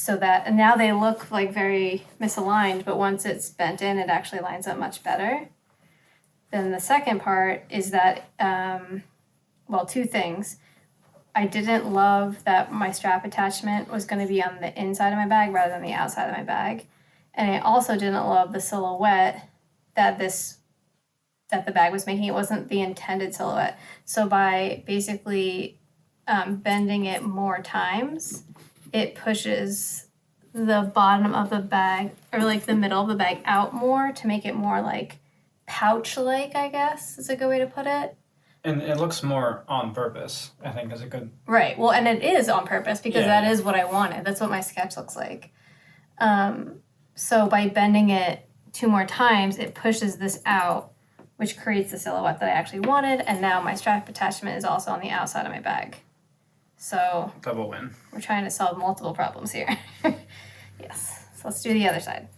And now they look like very misaligned, but once it's bent in, it actually lines up much better. Then the second part is that, two things. I didn't love that my strap attachment was going to be on the inside of my bag rather than the outside of my bag. And I also didn't love the silhouette that the bag was making. It wasn't the intended silhouette. So by basically bending it more times, it pushes the bottom of the bag, or like the middle of the bag, out more to make it more like pouch-like, I guess is a good way to put it. And it looks more on purpose, I think, is a good... Right. Well, and it is on purpose because that is what I wanted. That's what my sketch looks like. So by bending it 2 more times, it pushes this out, which creates the silhouette that I actually wanted. And now my strap attachment is also on the outside of my bag. So... double win. We're trying to solve multiple problems here. Yes. So let's do the other side.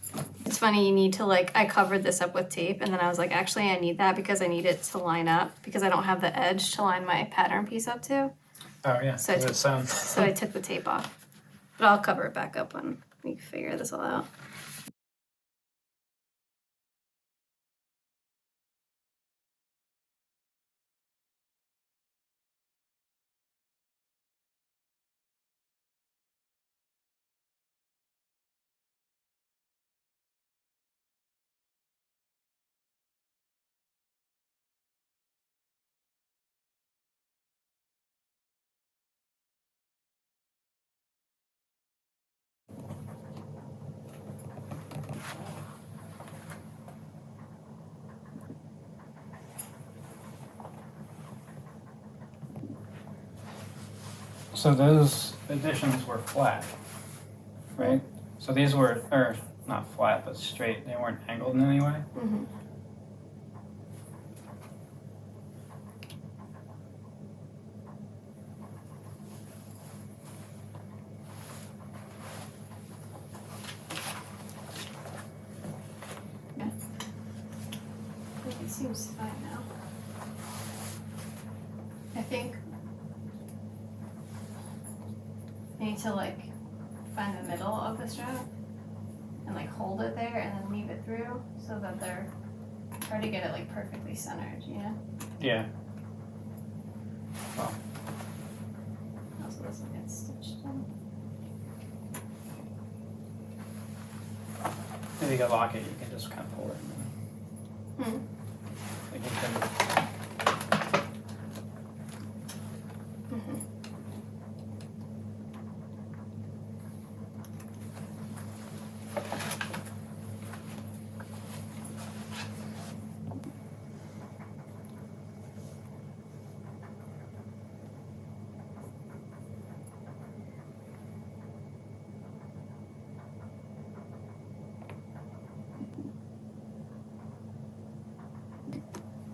It's funny, you need to I covered this up with tape, and then I was like, actually I need that because I need it to line up, because I don't have the edge to line my pattern piece up to. Oh yeah, so I took the tape off. But I'll cover it back up when we figure this all out. So those additions were flat, right? So these were, or not flat, but straight. They weren't angled in any way? Mm-hmm. Yeah. I think it seems fine now. I think I need to find the middle of the strap and hold it there and then weave it through so that try to get it perfectly centered, you know? Yeah. Well. Also doesn't get stitched in. If you can lock it, you can just kind of pull it. You can...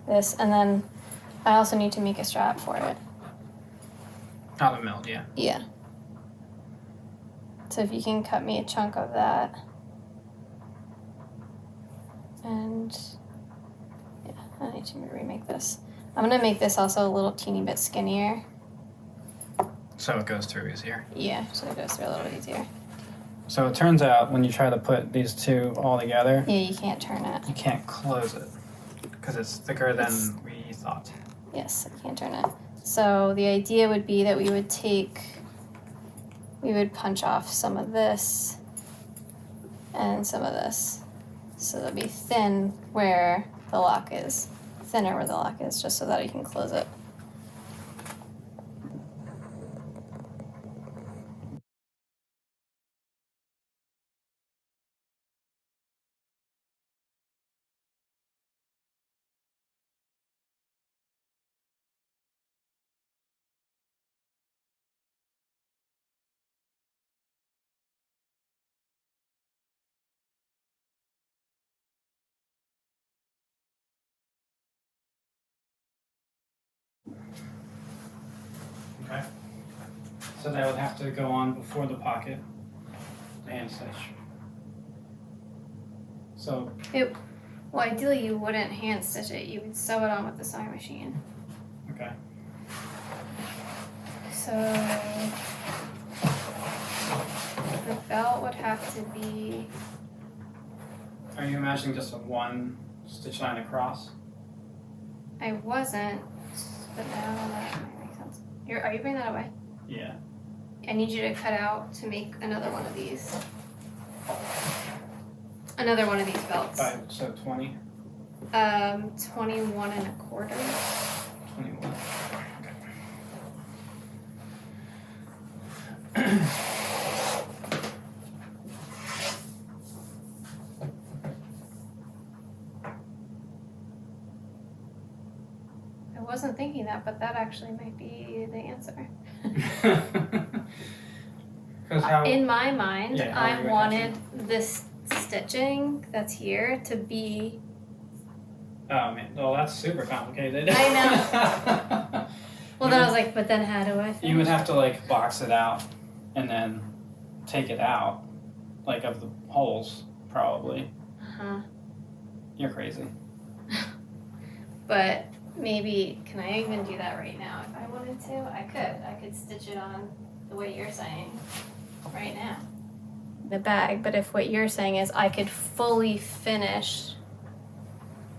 This, and then I also need to make a strap for it. Out of meld, yeah. Yeah. So if you can cut me a chunk of that. And yeah, I need to remake this. I'm gonna make this also a little teeny bit skinnier. So it goes through easier. Yeah, so it goes through a little easier. So it turns out when you try to put these two all together... yeah, you can't turn it. You can't close it. Because it's thicker than we thought. Yes, I can't turn it. So the idea would be that we would punch off some of this and some of this. So it'll be thin where the lock is, thinner where the lock is, just so that you can close it. So that would have to go on before the pocket, the hand stitch. So. Well, ideally you wouldn't hand stitch it. You would sew it on with the sewing machine. Okay. So the belt would have to be. Are you imagining just a one stitch line across? I wasn't, but now that might make sense. Are you putting that away? Yeah. I need you to cut out to make another one of these. Another one of these belts. So 20? 21 and a quarter. 21. I wasn't thinking that, but that actually might be the answer. In my mind, I wanted this stitching that's here to be. Oh man, well that's super complicated. I know. Well, then I was like, but then how do I finish? You would have to like box it out and then take it out, like of the holes, probably. Uh-huh. You're crazy. But maybe, can I even do that right now if I wanted to? I could stitch it on the way you're saying right now. The bag, but if what you're saying is I could fully finish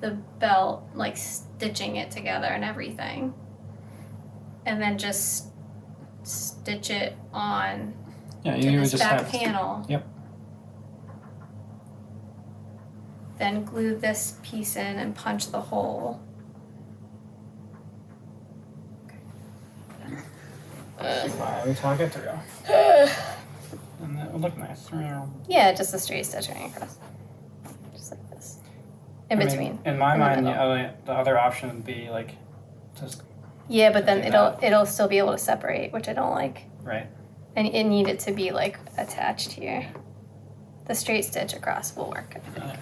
the belt, like stitching it together and everything, and then just stitch it on to this would just back panel. Yep. Then glue this piece in and punch the hole. Why we talk it through. And that would look nice. Yeah, just a straight stitch going across. Just like this. In between. In my mind, the other option would be like just. Yeah, but then it'll still be able to separate, which I don't like. Right. And it needed to be like attached here. The straight stitch across will work. Okay.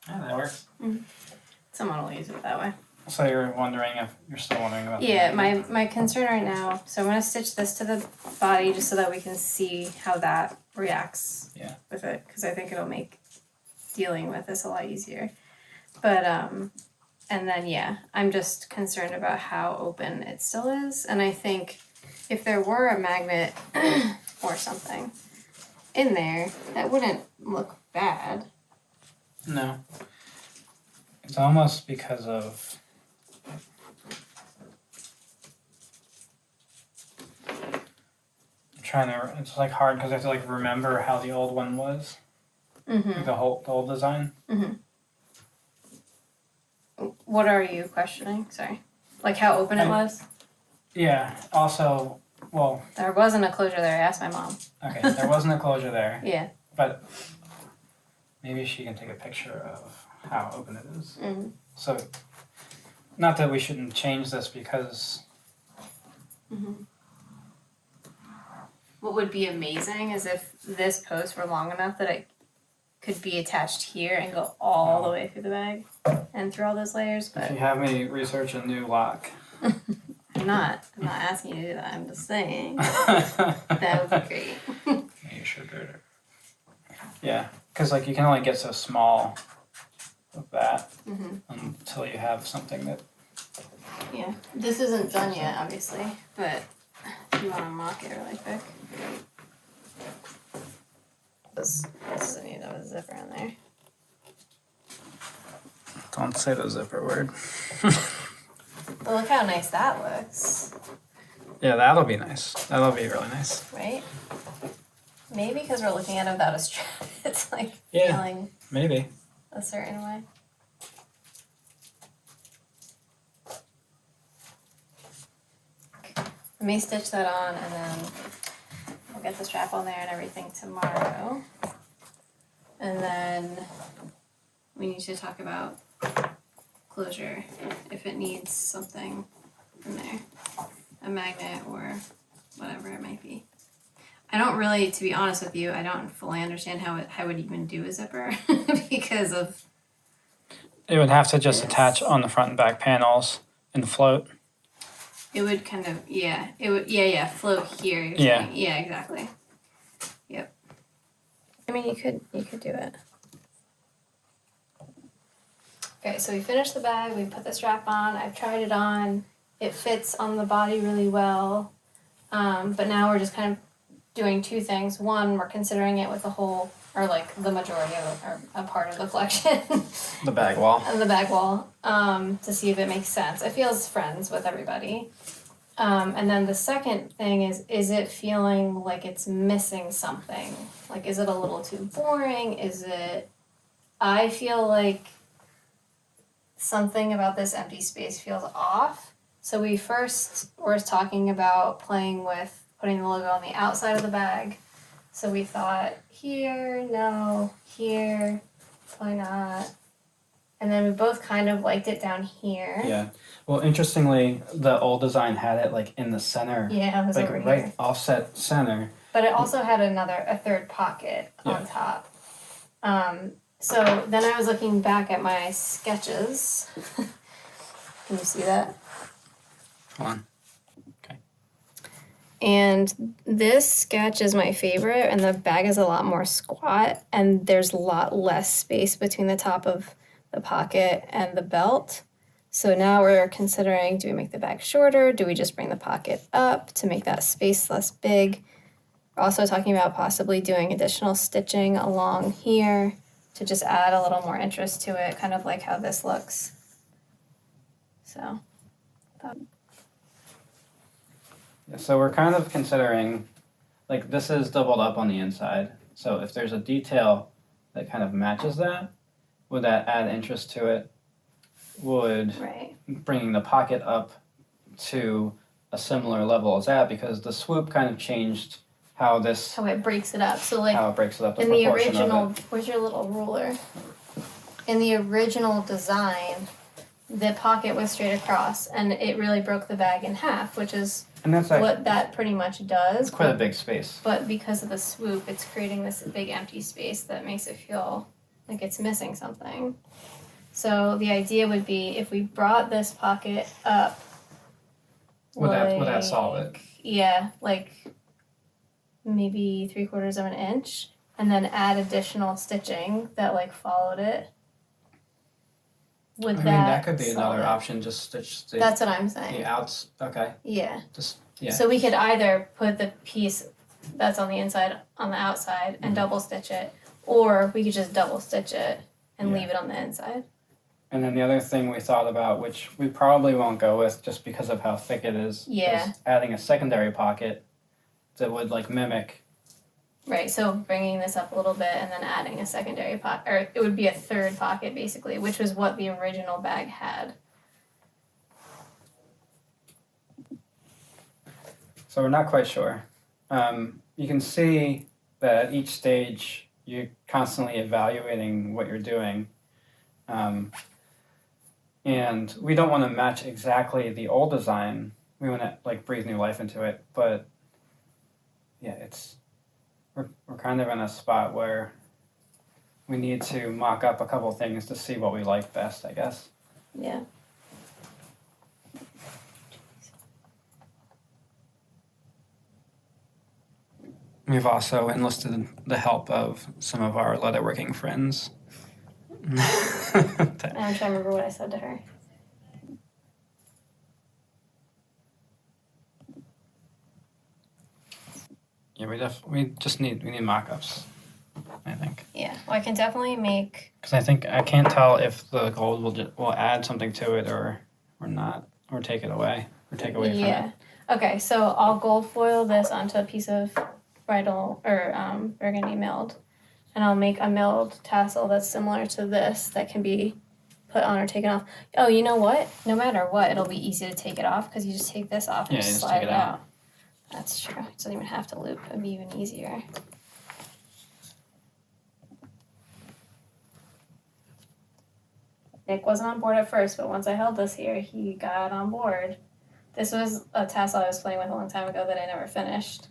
Yeah, that works. Mm-hmm. Someone will use it that way. So you're still wondering about. Yeah, my concern right now. So I'm gonna stitch this to the body just so that we can see how that reacts. Yeah. With it, because I think it'll make dealing with this a lot easier. But and then I'm just concerned about how open it still is, and I think if there were a magnet or something in there, that wouldn't look bad. No. It's almost because of it's like hard because I have to like remember how the old one was. Mm-hmm. Like the old design. Mm-hmm. What are you questioning? Sorry. Like how open it was? Yeah. Also, well. There wasn't a closure there. I asked my mom. Okay, there wasn't a closure there. Yeah. But maybe she can take a picture of how open it is. Mm-hmm. So, not that we shouldn't change this because. Mm-hmm. What would be amazing is if this post were long enough that it could be attached here and go all the way through the bag and through all those layers. But if you have me research a new lock. I'm not asking you to do that. I'm just saying that would be great. You should do it. Yeah, because like you can only get so small with that until you have something that. Yeah, this isn't done yet, obviously, but you want to mock it really quick. This doesn't need to have a zipper in there. Don't say the zipper word. But look how nice that looks. Yeah, that'll be nice. That'll be really nice. Right? Maybe because we're looking at it without a strap, it's like feeling maybe a certain way. Let me stitch that on and then we'll get the strap on there and everything tomorrow. And then we need to talk about closure, if it needs something from there. A magnet or whatever it might be. I don't really, to be honest with you, I don't fully understand how I would even do a zipper because of... It would have to just attach on the front and back panels and float. It would kind of, it would, float here. Yeah. Saying. Yeah, exactly. Yep. I mean, you could do it. Okay, so we finished the bag, we put the strap on, I've tried it on, it fits on the body really well, but now we're just kind of doing two things. One, we're considering it with the whole, or like the majority of it, or a part of the collection. The bag wall. The bag wall, to see if it makes sense. It feels friends with everybody. And then the second thing is it feeling like it's missing something? Like, is it a little too boring? I feel like something about this empty space feels off. So we first were talking about playing with putting the logo on the outside of the bag. So we thought, here, no, here, why not? And then we both kind of liked it down here. Yeah. Well, interestingly, the old design had it like in the center. Yeah, it was like over right here. Offset center. But it also had a third pocket on top. So then I was looking back at my sketches. Can you see that? Hold on. Okay. And this sketch is my favorite, and the bag is a lot more squat, and there's a lot less space between the top of the pocket and the belt. So now we're considering, do we make the bag shorter? Do we just bring the pocket up to make that space less big? We're also talking about possibly doing additional stitching along here to just add a little more interest to it, kind of like how this looks. So. Yeah, so we're kind of considering, like this is doubled up on the inside. So if there's a detail that kind of matches that, would that add interest to it? Would bringing the pocket up to a similar level as that, because the swoop kind of changed how it breaks it up. So like how it breaks it up. In the original, where's your little ruler? In the original design, the pocket was straight across, and it really broke the bag in half, which is what that pretty much does. It's quite a big space. But because of the swoop, it's creating this big empty space that makes it feel like it's missing something. So the idea would be if we brought this pocket up. Would that solve it? Yeah, like maybe 3/4 of an inch, and then add additional stitching that like followed it. That could be another option. Just stitch. That's what I'm saying. The outs. Okay. Yeah. So we could either put the piece that's on the inside on the outside and double stitch it, or we could just double stitch it and leave it on the inside. And then the other thing we thought about, which we probably won't go with just because of how thick it is adding a secondary pocket that would like mimic. Right, so bringing this up a little bit and then adding a secondary pocket, or it would be a third pocket basically, which was what the original bag had. So we're not quite sure. You can see that at each stage you're constantly evaluating what you're doing. And we don't want to match exactly the old design. We want to like breathe new life into it, but yeah, we're kind of in a spot where we need to mock up a couple things to see what we like best, I guess. Yeah. We've also enlisted the help of some of our leatherworking friends. I'm trying to remember what I said to her. Yeah, we need mock-ups, I think. Yeah, well, I can definitely make. Because I can't tell if the gold will add something to it or not, or take it away, or take away from it. Okay, so I'll gold foil this onto a piece of bridal or burgundy milled, and I'll make a milled tassel that's similar to this that can be put on or taken off. Oh, you know what? No matter what, it'll be easy to take it off because you just take this off and just slide it out. That's true. It doesn't even have to loop. It'd be even easier. Nick wasn't on board at first, but once I held this here, he got on board. This was a tassel I was playing with a long time ago that I never finished.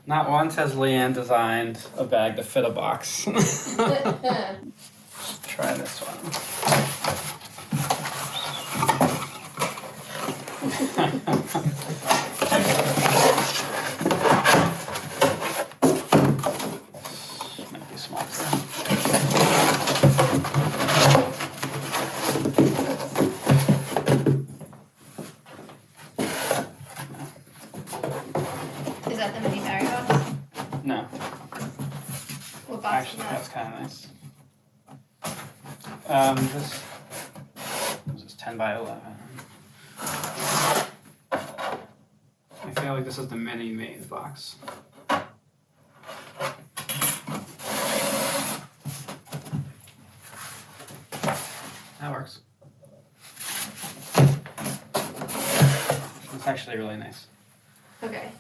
Not once has Leanne designed a bag to fit a box. Try this one. Might be small. Is that the mini bag box? No. What box? Actually, that's kind of nice. This is 10 by 11. I feel like this is the mini main box. That works. It's actually really nice. Okay.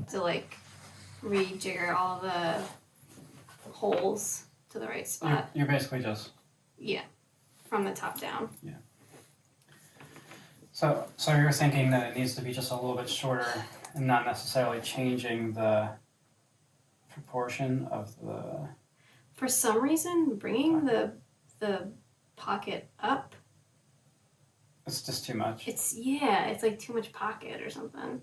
To like rejigger all the holes to the right spot. You're basically just... Yeah, from the top down. Yeah. So you're thinking that it needs to be just a little bit shorter and not necessarily changing the proportion of the... For some reason, bringing the pocket up, It's just too much. it's like too much pocket or something.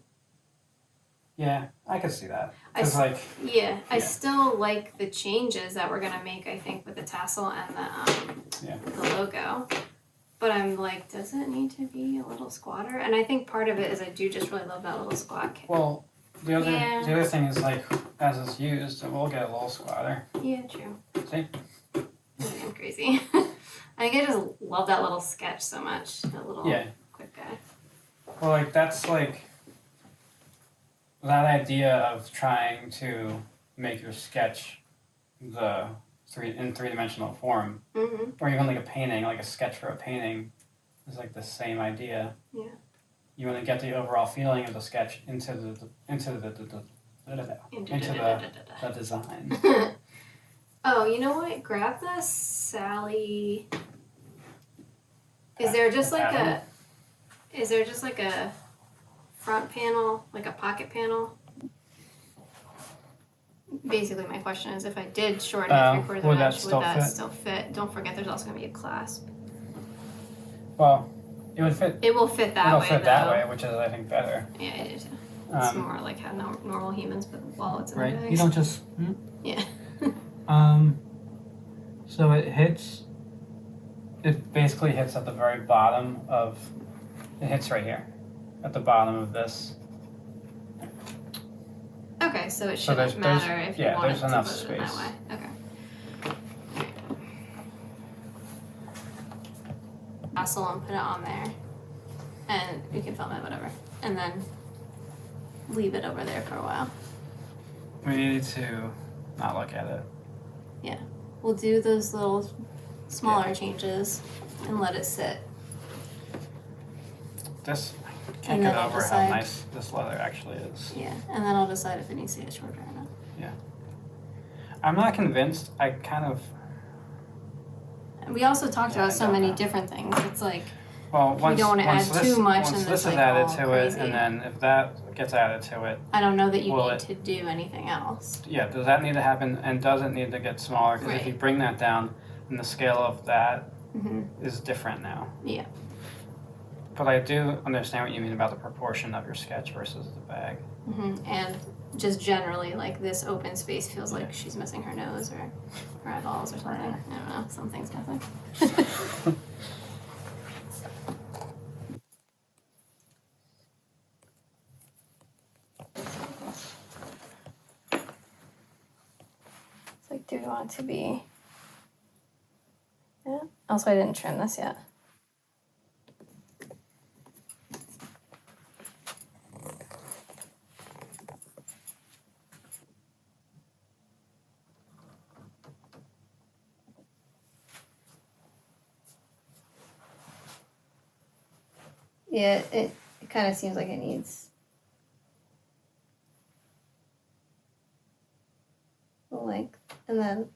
Yeah, I could see that. Because I still like the changes that we're gonna make, I think, with the tassel and the logo. But I'm like, does it need to be a little squatter? And I think part of it is I do just really love that little squat kick. Well, the other thing is, like, as it's used, it will get a little squatter. Yeah, true. See? I'm crazy. I think I just love that little sketch so much. That little quick guy. Well, like, that's like that idea of trying to make your sketch in three-dimensional form, or even like a painting, like a sketch for a painting, is like the same idea. Yeah. You want to get the overall feeling of the sketch into the design. Oh, you know what? Grab the Sally. Is there just like a front panel, like a pocket panel? Basically, my question is, if I did shorten it 3/4 of an inch, would that still fit? Don't forget, there's also going to be a clasp. Well, it would fit. It will fit that way. It'll fit that way, which is, I think, better. Yeah, I do too. It's more like how normal humans put wallets in their bags. You don't just. Yeah. So it hits. It basically hits at the very bottom of. It hits right here, at the bottom of this. Okay, so it shouldn't matter if you want it to enough put space. it that way. Okay. Tassel and put it on there, and you can film it, whatever, and then leave it over there for a while. We need to not look at it. Yeah, we'll do those little smaller changes and let it sit. This, I can't get over how nice this leather actually is. Yeah, and then I'll decide if it needs to get shorter or not. Yeah. I'm not convinced. I kind of... And we also talked about so many different things. It's like, well, we don't want to add too much, and once this is like added all to crazy. it, and then if that gets added to it... I don't know that you need to do anything else. Yeah, does that need to happen, and does it need to get smaller? Because if you bring that down, then the scale of that is different now. Yeah. But I do understand what you mean about the proportion of your sketch versus the bag. And just generally, like, this open space feels like she's missing her nose or her eyeballs or something. I don't know, something's happening. want it to be. Yeah. Also, I didn't trim this yet. Yeah, it kind of seems like it needs the length, and then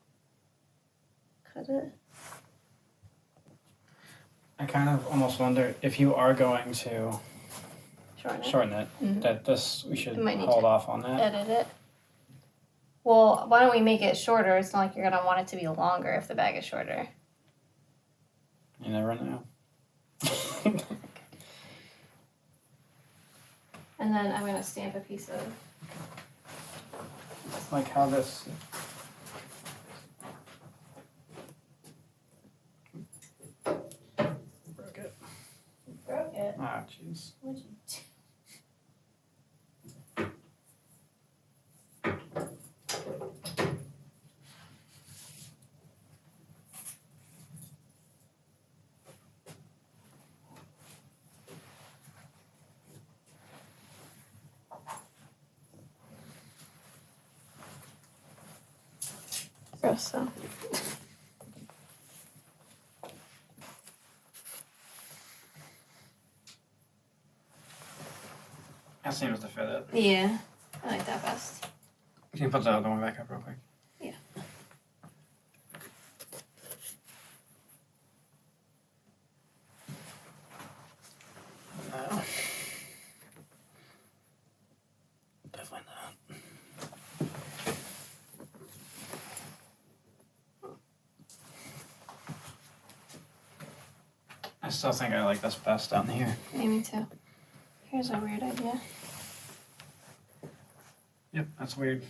cut it. I kind of almost wonder if you are going to shorten it, that we should hold off on that. Edit it. Well, why don't we make it shorter? It's not like you're going to want it to be longer if the bag is shorter. You never know. And then I'm going to stamp a piece of... Like how this... Broke it. Broke it? Ah, jeez. What'd you do? Gross, so. That seems to fit it. Yeah, I like that best. Can you put the other one back up real quick? Yeah. No. Definitely not. I still think I like this best down here. Yeah, me too. Here's a weird idea. Yep, that's weird.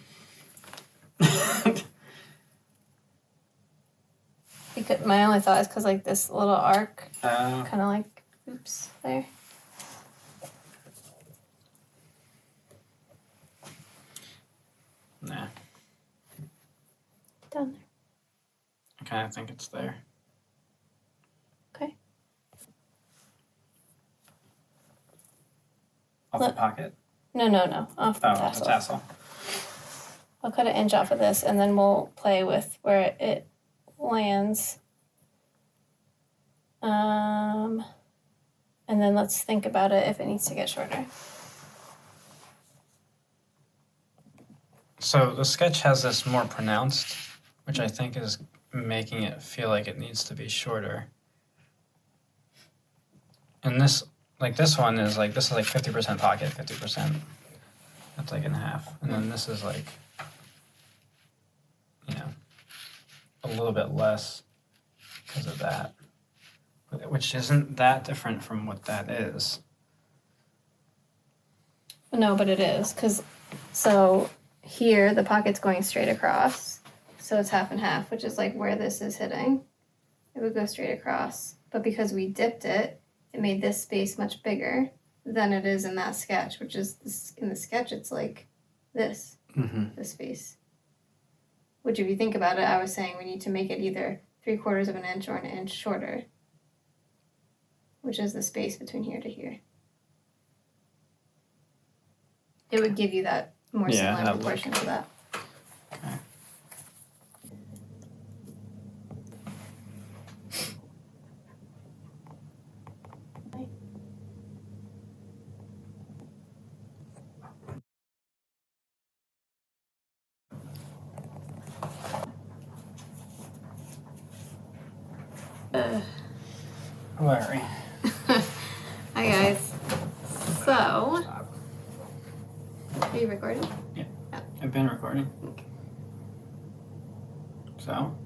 My only thought is because like this little arc, kind of like, oops, there. Nah. Down there. I kind of think it's there. Okay. Off the pocket? No. Off the tassel. The tassel. I'll cut an inch off of this, and then we'll play with where it lands. And then let's think about it if it needs to get shorter. So the sketch has this more pronounced, which I think is making it feel like it needs to be shorter. And this one is like, this is like 50% pocket, 50%. That's like in half. And then this is like, a little bit less because of that. Which isn't that different from what that is. No, but it is, because so here the pocket's going straight across, so it's half and half, which is like where this is hitting. It would go straight across, but because we dipped it, it made this space much bigger than it is in that sketch, which is this, in the sketch it's like this, this space. Which if you think about it, I was saying we need to make it either 3/4 of an inch or an inch shorter, which is the space between here to here. It would give you that more similar proportion to that. Okay. Larry. Hi guys. So, are you recording? Yeah. I've been recording. Okay. So?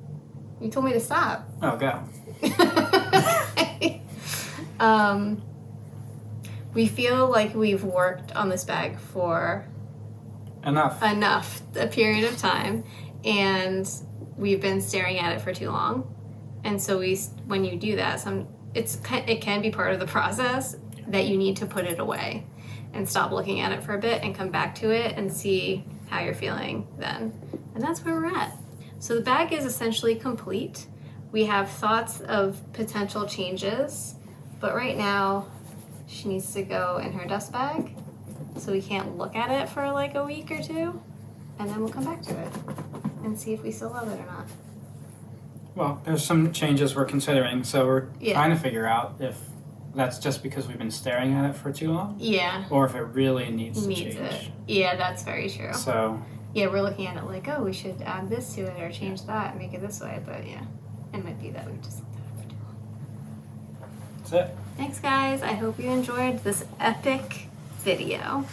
You told me to stop. Oh, go. We feel like we've worked on this bag for Enough, a period of time, and we've been staring at it for too long. And so when you do that, it can be part of the process that you need to put it away and stop looking at it for a bit and come back to it and see how you're feeling then. And that's where we're at. So the bag is essentially complete. We have thoughts of potential changes, but right now she needs to go in her dust bag, so we can't look at it for like a week or two, and then we'll come back to it and see if we still love it or not. Well, there's some changes we're considering, so we're trying to figure out if that's just because we've been staring at it for too long. Yeah. Or if it really needs to change. It. Yeah, that's very true. So. Yeah, we're looking at it like, oh, we should add this to it or change that and make it this way, but yeah, it might be that we just looked at it for too long. That's it. Thanks, guys. I hope you enjoyed this epic video.